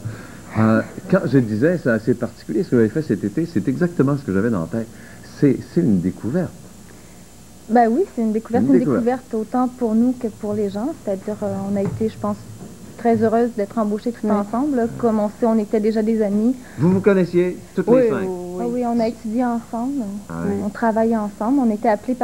Quand je disais, c'est assez particulier ce que vous avez fait cet été, c'est exactement ce que j'avais dans la tête. C'est une découverte. Ben oui, c'est une découverte autant pour nous que pour les gens. C'est-à-dire, on a été, je pense, très heureuse d'être embauchés tout ensemble. Là. Comme on sait, on était déjà des amis. Vous vous connaissiez toutes les 5? Oui, on a étudié ensemble. On travaillait ensemble. On était appelés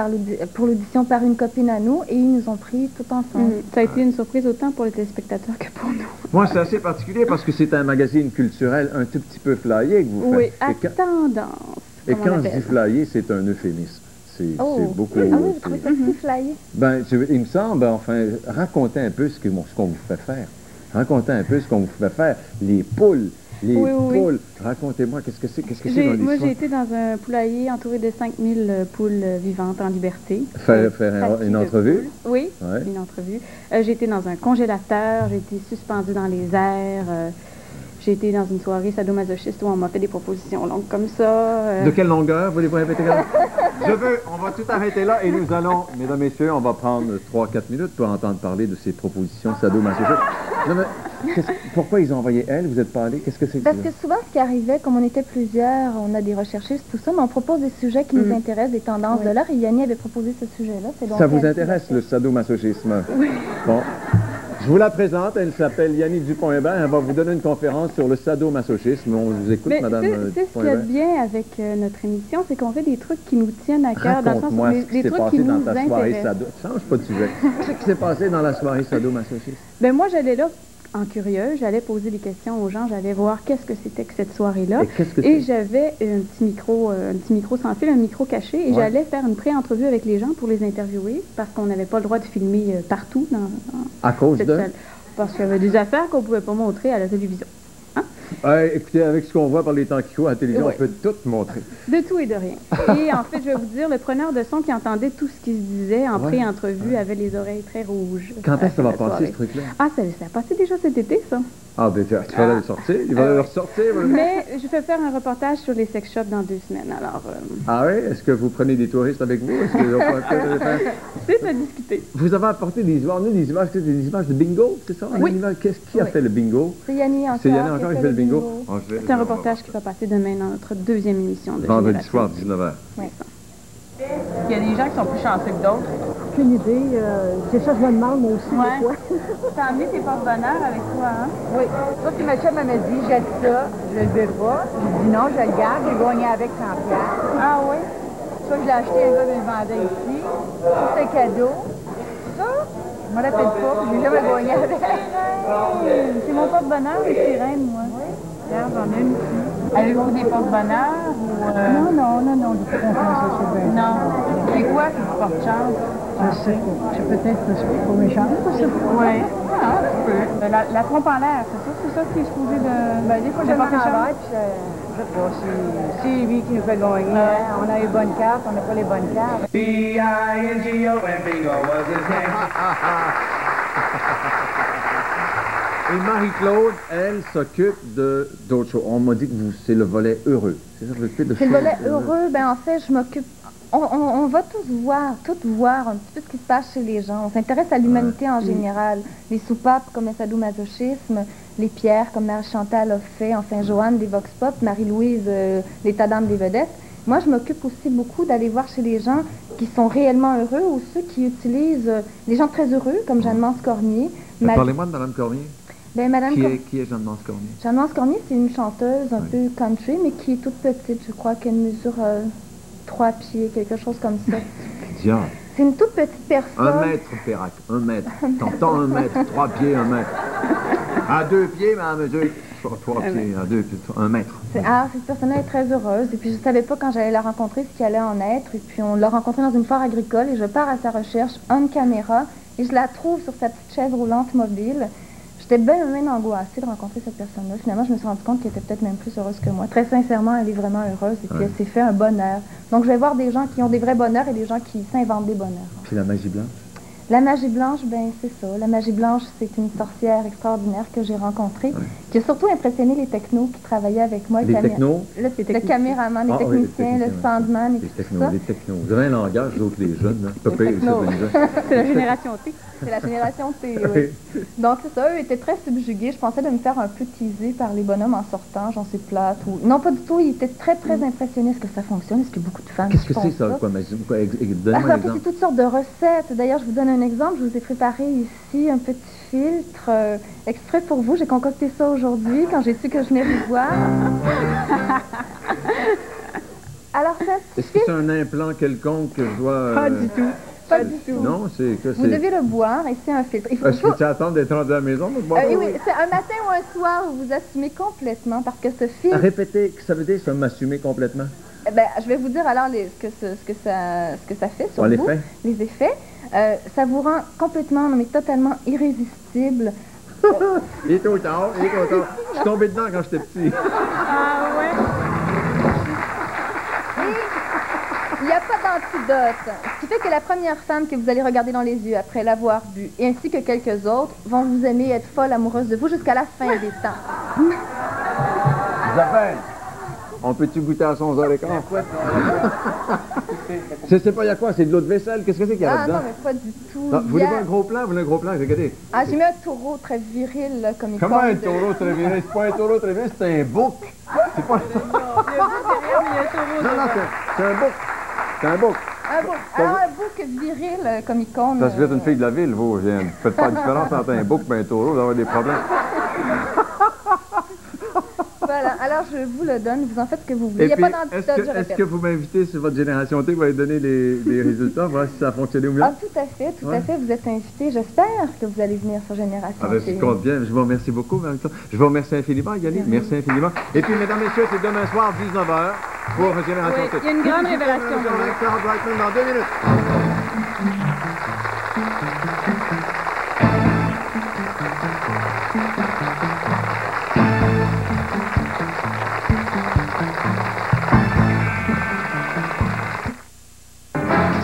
pour l'audition par une copine à nous et ils nous ont pris tout ensemble. Ça a été une surprise autant pour les téléspectateurs que pour nous. Moi, c'est assez particulier parce que c'est un magazine culturel un tout petit peu flyé que vous faites. Oui, à tendance. Et quand je dis flyé, c'est un euphémisme. C'est beaucoup... Ah oui, vous trouvez ça petit flyé? Ben, il me semble, enfin, racontez un peu ce qu'on vous fait faire. Racontez un peu ce qu'on vous fait faire. Les poules, poules. Racontez-moi, qu'est-ce que c'est? Qu'est-ce que c'est dans l'histoire? Moi, j'ai été dans un poulailler entouré de 5000 poules vivantes en liberté. Faire une entrevue? Oui, une entrevue. J'ai été dans un congélateur, j'ai été suspendue dans les airs. J'ai été dans une soirée sadomasochiste où on m'a fait des propositions longues comme ça. De quelle longueur voulez-vous répéter? On va tout arrêter là et nous allons, mesdames et messieurs, on va prendre 3-4 minutes pour entendre parler de ces propositions sadomasochistes. Pourquoi ils ont envoyé elle? Vous n'êtes pas allé? Qu'est-ce que c'est? Parce que souvent, ce qui arrivait, comme on était plusieurs, on a des recherchistes, tout ça, mais on propose des sujets qui nous intéressent, des tendances de l'heure, et Yanni avait proposé ce sujet-là. Ça vous intéresse, le sadomasochisme? Oui. Bon. Je vous la présente, elle s'appelle Yannick Dupont-Hébert, elle va vous donner une conférence sur le sadomasochisme. On vous écoute, madame Dupont-Hébert. C'est ce qu'il y a de bien avec notre émission, c'est qu'on fait des trucs qui nous tiennent à cœur, dans le sens où des trucs qui nous intéressent. Change pas de sujet. Qu'est-ce qui s'est passé dans la soirée sadomasochiste? Ben moi, j'allais là en curieux, j'allais poser des questions aux gens, j'allais voir qu'est-ce que c'était que cette soirée-là. Et j'avais un petit micro sans fil, un micro caché, et j'allais faire une pré-entrevue avec les gens pour les interviewer, parce qu'on n'avait pas le droit de filmer partout dans à cause cette de? salle. Parce qu'il y avait des affaires qu'on ne pouvait pas montrer à la télévision. Hein? Écoutez, avec ce qu'on voit par les temps qui courent à la télévision, on peut tout montrer. De tout et de rien. Et en fait, je vais vous dire, le preneur de son qui entendait tout ce qui se disait en pré-entrevue avait les oreilles très rouges. Quand est-ce que ça va passer, ce truc-là? Ah, ça a passé déjà cet été, ça. Ah, ben, tu vas le sortir. Il va le ressortir. Mais je vais faire un reportage sur les sex shops dans 2 semaines, alors... Ah oui? Est-ce que vous prenez des touristes avec vous? C'est à discuter. Vous avez apporté des images, des images de bingo, c'est ça? Oui. Qui a fait le bingo? C'est Yanni encore. C'est Yanni encore qui fait le bingo? C'est un reportage qui va passer demain dans notre 2e émission de vendredi soir, 19h. Oui. Il y a des gens qui sont plus chanceux que d'autres. Aucune idée. C'est ça que je me demande, moi aussi, des fois. T'as emmené tes porte-bonheur avec toi, hein? Oui. Ça, puis ma chum, elle m'a dit, jette ça, je le verrai pas. J'ai dit non, je le garde, j'ai gagné avec 100 $. Ah oui? Ça, je l'ai acheté, un gars me le vendait ici. Ça, c'est un cadeau. Ça, je me rappelle pas, j'ai jamais gagné avec. C'est mon porte-bonheur, les sirènes, moi. Oui. Regarde, j'en ai une ici. Avez-vous des porte-bonheur ou... Non, du tout confiance, non. C'est quoi qui vous porte chance? Je sais pas. C'est peut-être pour mes chances, ça. Oui. Ah, la trompe en l'air, c'est ça qui est supposé de... Ben, des fois, je porte en l'air, puis je sais pas, c'est lui qui nous fait gagner. On a les bonnes cartes, on n'a pas les bonnes cartes. B-I-N-G-O and bingo was his name. Et Marie-Claude, elle s'occupe d'autres choses. On m'a dit que c'est le volet heureux. C'est ça, c'est le volet heureux. Ben en fait, je m'occupe... On va tous voir un petit peu ce qui se passe chez les gens. On s'intéresse à l'humanité en général. Les soupapes comme le sadomasochisme, les pierres comme Marie-Chantal a fait, enfin Joanne des Vox Pop, Marie-Louise, l'état d'âme des vedettes. Moi, je m'occupe aussi beaucoup d'aller voir chez les gens qui sont réellement heureux ou ceux qui utilisent les gens très heureux, comme Jeanne-Mance Cormier. Parlez-moi de Mme Cormier. Ben, Qui est Jeanne-Mance Cormier? Jeanne-Mance Cormier, c'est une chanteuse un peu country, mais qui est toute petite. Je crois qu'elle mesure 3 pieds, quelque chose comme ça. C'est une toute petite personne. 1 mètre, Pérac, 1 mètre. T'entends 1 mètre, 3 pieds, 1 mètre. À 2 pieds, mais à mesure 3 pieds, à 2 pieds, 1 mètre. Cette personne-là est très heureuse. Et puis, je ne savais pas quand j'allais la rencontrer ce qui allait en être. Et puis, on l'a rencontrée dans une foire agricole et je pars à sa recherche, en caméra, et je la trouve sur sa petite chaise roulante mobile. J'étais bien angoissée de rencontrer cette personne-là. Finalement, je me suis rendu compte qu'elle était peut-être même plus heureuse que moi. Très sincèrement, elle est vraiment heureuse et puis elle s'est fait un bonheur. Donc, je vais voir des gens qui ont des vrais bonheurs et des gens qui s'inventent des bonheurs. Puis la magie blanche? La magie blanche, ben c'est ça. La magie blanche, c'est une sorcière extraordinaire que j'ai rencontrée, qui a surtout impressionné les technos qui travaillaient avec moi. Les technos? Le caméraman, les techniciens, le soundman et tout ça. Les technos. Vous avez un langage, d'autres les jeunes. Hein? C'est la génération T. C'est la génération T, oui. Donc, c'est ça, eux étaient très subjugués. Je pensais de me faire un peu teaser par les bonhommes en sortant, j'en sais plate. Ou... Non, pas du tout. Ils étaient très impressionnés. Est-ce que ça fonctionne? Est-ce que beaucoup de femmes Qu'est-ce que c'est, ça? Donne-moi un exemple. C'est toutes sortes de recettes. D'ailleurs, je vous donne un exemple. Je vous ai préparé ici un petit filtre exprès pour vous. J'ai concocté ça aujourd'hui quand j'ai su que je venais vous voir. Alors, ça Est-ce que c'est un implant quelconque que je dois... Pas du tout. Pas du tout. Non, c'est que vous devez le boire et c'est un filtre. Est-ce que tu attends d'être rendu à la maison? Oui, c'est un matin ou un soir où vous assumez complètement parce que ce filtre... Répétez, ça veut dire ça m'assumer complètement? Ben, je vais vous dire alors ce que ça fait sur vous. Les effets. Ça vous rend complètement, mais totalement irrésistible. Il est trop tard, Je suis tombé dedans quand j'étais petit. Ah ouais? Il n'y a pas d'antidote. Ce qui fait que la première femme que vous allez regarder dans les yeux après l'avoir bu, et ainsi que quelques autres, vont vous aimer et être folles amoureuses de vous jusqu'à la fin des temps. Isabelle, on peut-tu goûter à son heures et quart? C'est pas, il y a quoi? C'est de l'eau de vaisselle? Qu'est-ce que c'est qu'il y a là-dedans? Non, mais pas du tout. Vous voulez un gros plan? Vous voulez un gros plan? Regardez. Ah, j'ai mis un taureau très viril, là, comme il Comment un taureau très viril? C'est pas un taureau très viril, c'est un bouc. C'est pas... Non, c'est un bouc. C'est un bouc. Un bouc. Alors, un bouc viril comme icône. Parce que vous êtes une fille de la ville, vous. Faites pas la différence entre un bouc et un taureau, vous allez avoir des problèmes. Voilà, alors je vous le donne, vous en faites ce que vous voulez. Il n'y a pas d'antidote, je répète. Est-ce que vous m'invitez sur votre Génération T, vous allez donner les résultats, voir si ça a fonctionné ou mieux? Ah, tout à fait, vous êtes invité. J'espère que vous allez venir sur Génération T. Je compte bien, je vous remercie beaucoup. Je vous remercie infiniment, Yannick. Merci infiniment. Et puis, mesdames, messieurs, c'est demain soir, 19h, pour Génération T. Il y a une grande révélation. Dans 2 minutes.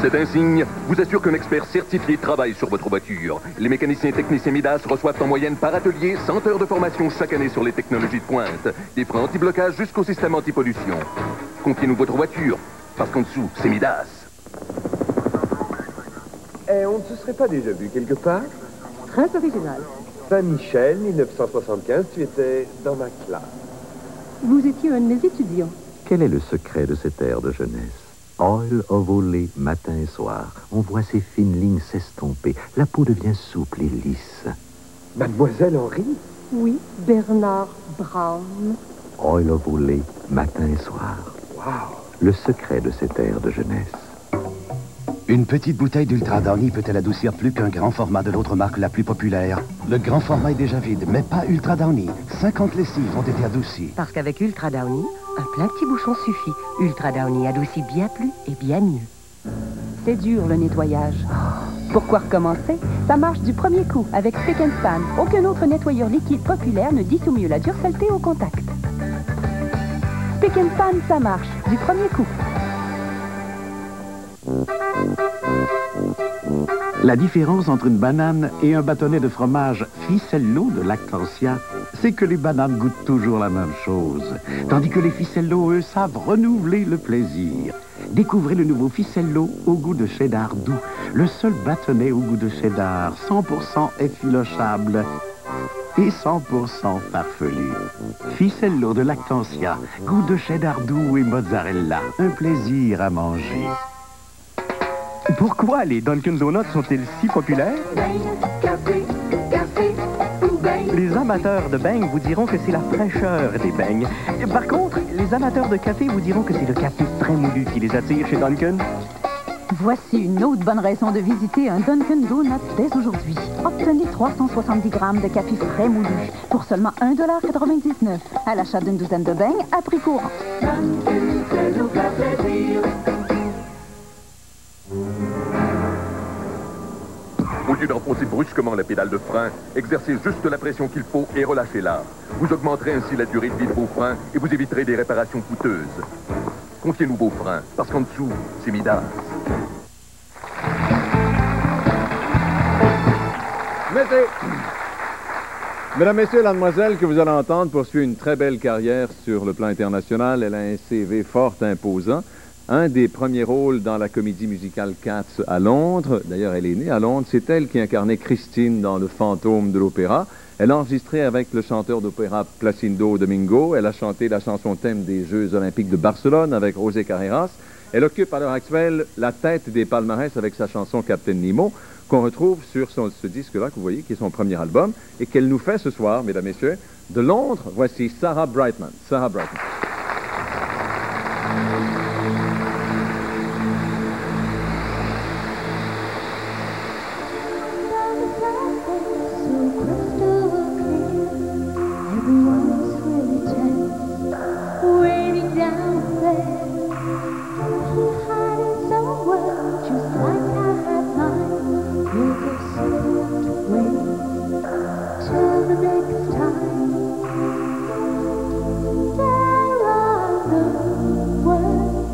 Cet insigne vous assure qu'un expert certifié travaille sur votre voiture. Les mécaniciens et techniciens Midas reçoivent en moyenne par atelier 100 heures de formation chaque année sur les technologies de pointe. Des freins anti-blocage jusqu'au système anti-pollution. Confiez-nous votre voiture, parce qu'en dessous, c'est Midas. Et on ne se serait pas déjà vu quelque part? Très original. Saint-Michel, 1975, tu étais dans ma classe. Vous étiez un de mes étudiants. Quel est le secret de cet air de jeunesse? Oil ovulé matin et soir. On voit ces fines lignes s'estomper. La peau devient souple et lisse. Mademoiselle Henry? Oui, Bernard Brown. Oil ovulé matin et soir. Wow! Le secret de cet air de jeunesse. Une petite bouteille d'Ultra Downy peut-elle adoucir plus qu'un grand format de l'autre marque la plus populaire? Le grand format est déjà vide, mais pas Ultra Downy. 50 lessives ont été adoucies. Parce qu'avec Ultra Downy, un plein petit bouchon suffit. Ultra Downy adoucit bien plus et bien mieux. C'est dur, le nettoyage. Pourquoi recommencer? Ça marche du premier coup avec Spick & Span. Aucun autre nettoyeur liquide populaire ne dissout mieux la dure saleté au contact. Spick & Span, ça marche du premier coup. La différence entre une banane et un bâtonnet de fromage Ficello de Lactantia, c'est que les bananes goûtent toujours la même chose, tandis que les Ficello, eux, savent renouveler le plaisir. Découvrez le nouveau Ficello au goût de cheddar doux, le seul bâtonnet au goût de cheddar, 100% effilochable et 100% farfelu. Ficello de Lactantia, goût de cheddar doux et mozzarella, un plaisir à manger. Pourquoi les Dunkin' Donuts sont-ils si populaires? Les amateurs de beignes vous diront que c'est la fraîcheur des beignes. Par contre, les amateurs de café vous diront que c'est le café très moulu qui les attire chez Dunkin'. Voici une autre bonne raison de visiter un Dunkin' Donuts dès aujourd'hui. Obtenez 370 grammes de café frais moulu pour seulement 1,99 $ à l'achat d'une douzaine de beignes à prix courant. Au lieu d'enfoncer brusquement la pédale de frein, exercez juste la pression qu'il faut et relâchez-la. Vous augmenterez ainsi la durée de vie de vos freins et vous éviterez des réparations coûteuses. Confiez-nous vos freins, parce qu'en dessous, c'est Midas. Mesdames, Messieurs, la demoiselle que vous allez entendre poursuit une très belle carrière sur le plan international. Elle a un CV fort imposant. Un des premiers rôles dans la comédie musicale Cats à Londres, d'ailleurs elle est née à Londres, c'est elle qui incarnait Christine dans Le Fantôme de l'Opéra. Elle a enregistré avec le chanteur d'opéra Placido Domingo. Elle a chanté la chanson thème des Jeux olympiques de Barcelone avec José Carreras. Elle occupe à l'heure actuelle la tête des palmarès avec sa chanson Captain Nemo, qu'on retrouve sur ce disque-là que vous voyez, qui est son premier album, et qu'elle nous fait ce soir, mesdames, messieurs, de Londres. Voici Sarah Brightman. Sarah Brightman. There are the words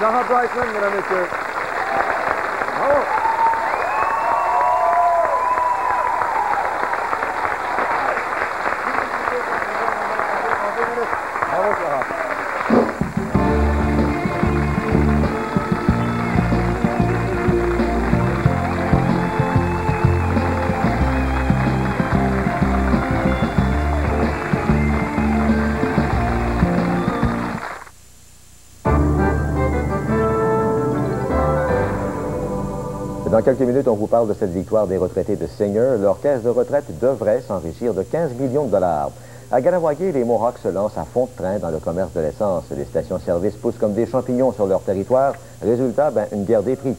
Sarah Brightman, mesdames et messieurs. Bravo. Bravo, Sarah. Dans quelques minutes, on vous parle de cette victoire des retraités de Seigneur. Leur caisse de retraite devrait s'enrichir de 15 millions de dollars. À Ganawagé, les Mohawks se lancent à fond de train dans le commerce de l'essence. Les stations-service poussent comme des champignons sur leur territoire. Résultat, une guerre des prix.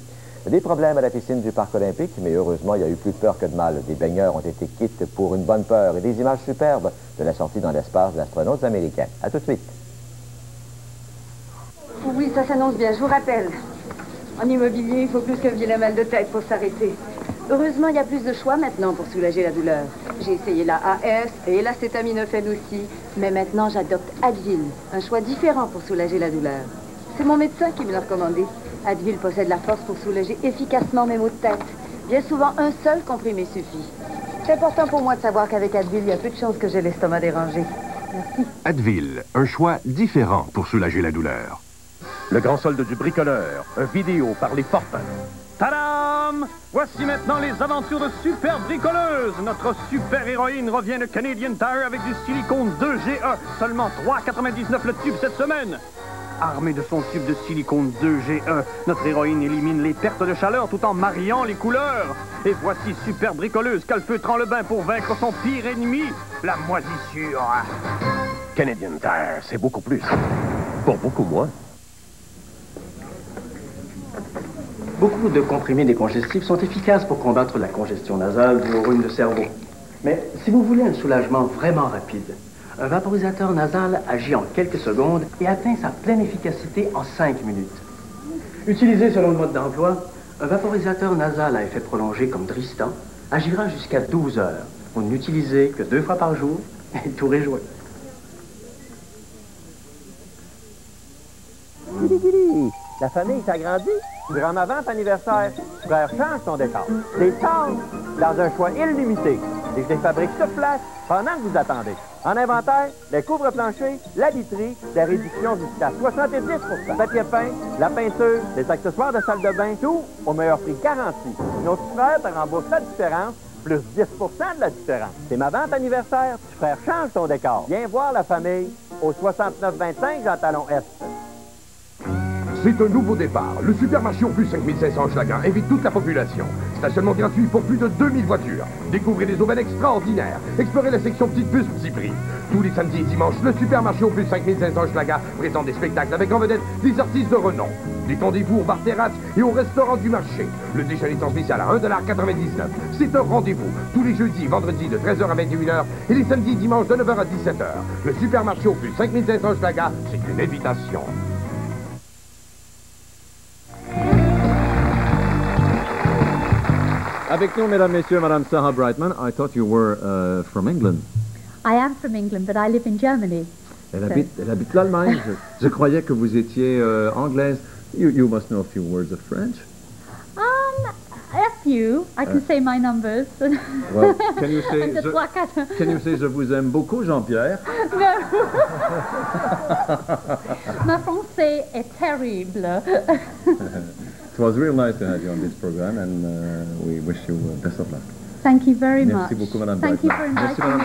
Des problèmes à la piscine du Parc olympique, mais heureusement, il y a eu plus de peur que de mal. Des baigneurs ont été quittes pour une bonne peur et des images superbes de la sortie dans l'espace d'astronautes américains. À tout de suite. Oui, ça s'annonce bien, je vous rappelle. En immobilier, il faut plus qu'un vilain mal de tête pour s'arrêter. Heureusement, il y a plus de choix maintenant pour soulager la douleur. J'ai essayé la AS et l'acétaminophène aussi, mais maintenant j'adopte Advil, un choix différent pour soulager la douleur. C'est mon médecin qui me l'a recommandé. Advil possède la force pour soulager efficacement mes maux de tête. Bien souvent, un seul comprimé suffit. C'est important pour moi de savoir qu'avec Advil, il y a peu de chances que j'ai l'estomac dérangé. Merci. Advil, un choix différent pour soulager la douleur. Le grand solde du bricoleur, un vidéo par les fortins. Tadam! Voici maintenant les aventures de Super Bricoleuse. Notre super-héroïne revient de Canadian Tire avec du silicone 2GE. Seulement $3,99 le tube cette semaine. Armée de son tube de silicone 2GE, notre héroïne élimine les pertes de chaleur tout en mariant les couleurs. Et voici Super Bricoleuse calfeutrant le bain pour vaincre son pire ennemi, la moisissure. Canadian Tire, c'est beaucoup plus. Pour beaucoup moins. Beaucoup de comprimés décongestifs sont efficaces pour combattre la congestion nasale ou au rhume de cerveau. Mais si vous voulez un soulagement vraiment rapide, un vaporisateur nasal agit en quelques secondes et atteint sa pleine efficacité en 5 minutes. Utilisé selon le mode d'emploi, un vaporisateur nasal à effet prolongé comme Tristan agira jusqu'à 12 heures. Vous ne l'utilisez que 2 fois par jour et tout est joué. La famille s'agrandit. Durant ma vente anniversaire, frère change ton décor. Des chances dans un choix illimité. Et je les fabrique sur place pendant que vous attendez. En inventaire, les couvre-planchers, la literie, la réduction jusqu'à 70%. Papier peint, la peinture, les accessoires de salle de bain, tout au meilleur prix garanti. Notre frère te rembourse la différence, plus 10% de la différence. C'est ma vente anniversaire, frère change ton décor. Viens voir la famille au 6925 Jean Talon Est. C'est un nouveau départ. Le supermarché au plus 5500 Schlager invite toute la population. Stationnement gratuit pour plus de 2000 voitures. Découvrez des aubaines extraordinaires. Explorez la section petites puces petits prix. Tous les samedis et dimanches, le supermarché au plus 5500 Schlager présente des spectacles avec en vedette des artistes de renom. Détendez-vous au bar-terrasse et au restaurant du marché. Le déjeuner est en spécial à 1,99 $. C'est un rendez-vous tous les jeudis et vendredis de 13h à 21h et les samedis et dimanches de 9h à 17h. Le supermarché au plus 5500 Schlager, c'est une invitation. Avec nous, mesdames, messieurs, Madame Sarah Brightman. I thought you were from England. I am from England, but I live in Germany. Elle habite l'Allemagne. Je croyais que vous étiez anglaise. You must know a few words of French. A few. I can say my numbers. Well, can you say je vous aime beaucoup, Jean-Pierre? No. Ma français est terrible. It was real nice to have you on this program, and we wish you best of luck. Thank you very much. Merci beaucoup, Madame Thank you for Brightman. inviting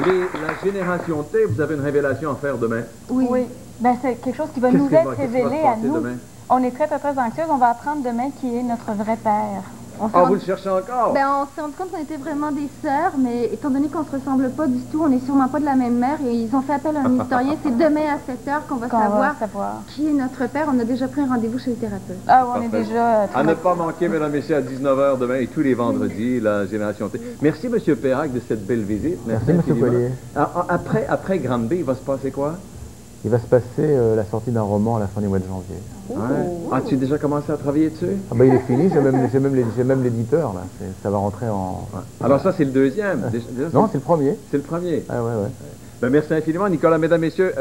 me. La génération T, vous avez une révélation à faire demain. Oui. Ben, c'est quelque chose qui va nous être révélé à nous. Demain? On est très, très, très anxieuse. On va apprendre demain qui est notre vrai père. Vous le cherchez encore? Ben, on s'est rendu compte qu'on était vraiment des sœurs, mais étant donné qu'on se ressemble pas du tout, on n'est sûrement pas de la même mère, et ils ont fait appel à un historien. C'est demain à 7h qu'on va savoir qui est notre père. On a déjà pris un rendez-vous chez le thérapeute. Ah, on est déjà... À ne pas manquer, mesdames et messieurs, à 19h demain et tous les vendredis, la Génération T. Merci, M. Perrac, de cette belle visite. Merci M. Collier. Après Granby, il va se passer quoi? Il va se passer la sortie d'un roman à la fin du mois de janvier. Ouais. Ah, tu as déjà commencé à travailler dessus? Ah ben il est fini, j'ai même l'éditeur, là. Ça va rentrer en... Alors ça, c'est le deuxième? Non, c'est le premier. C'est le premier? Ah ouais. Ben, merci infiniment. Nicolas, mesdames, messieurs,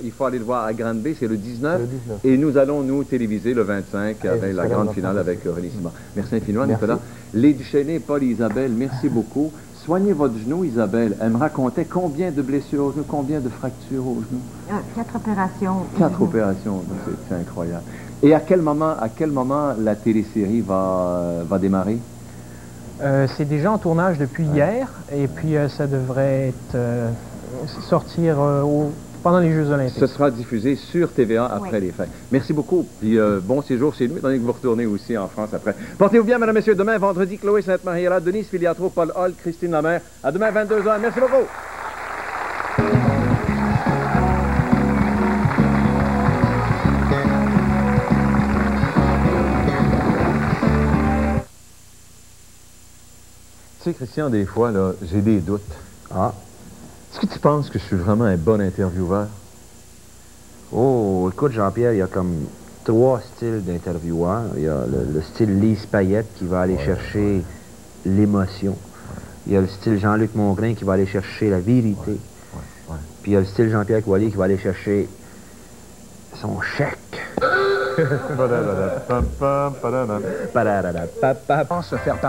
il faut aller le voir à Granby, c'est le 19. Et nous allons nous téléviser le 25 avec la grande finale avec René Simard. Merci infiniment, Nicolas. Les Duchesnay, Paul et Isabelle, merci beaucoup. Soignez votre genou, Isabelle. Elle me racontait combien de blessures au genou, combien de fractures au genou? 4 opérations. 4 opérations, c'est incroyable. Et à quel moment la télésérie va démarrer? C'est déjà en tournage depuis hier, et puis ça devrait sortir pendant les Jeux olympiques. Ce sera diffusé sur TVA après les fêtes. Merci beaucoup, puis bon séjour chez nous, étant donné que vous retournez aussi en France après. Portez-vous bien, mesdames et messieurs. Demain, vendredi, Chloé Sainte-Marie est là, Denise Filiatro, Paul Hall, Christine Lamère. À demain, 22h. Merci beaucoup. Tu sais, Christian, des fois, là, j'ai des doutes. Ah. Est-ce que tu penses que je suis vraiment un bon intervieweur? Oh, écoute, Jean-Pierre, il y a comme 3 styles d'intervieweurs. Il y a le style Lise Payette qui va aller chercher l'émotion. Il y a le style Jean-Luc Mongrain qui va aller chercher la vérité. Puis il y a le style Jean-Pierre Coallier qui va aller chercher son chèque. Se faire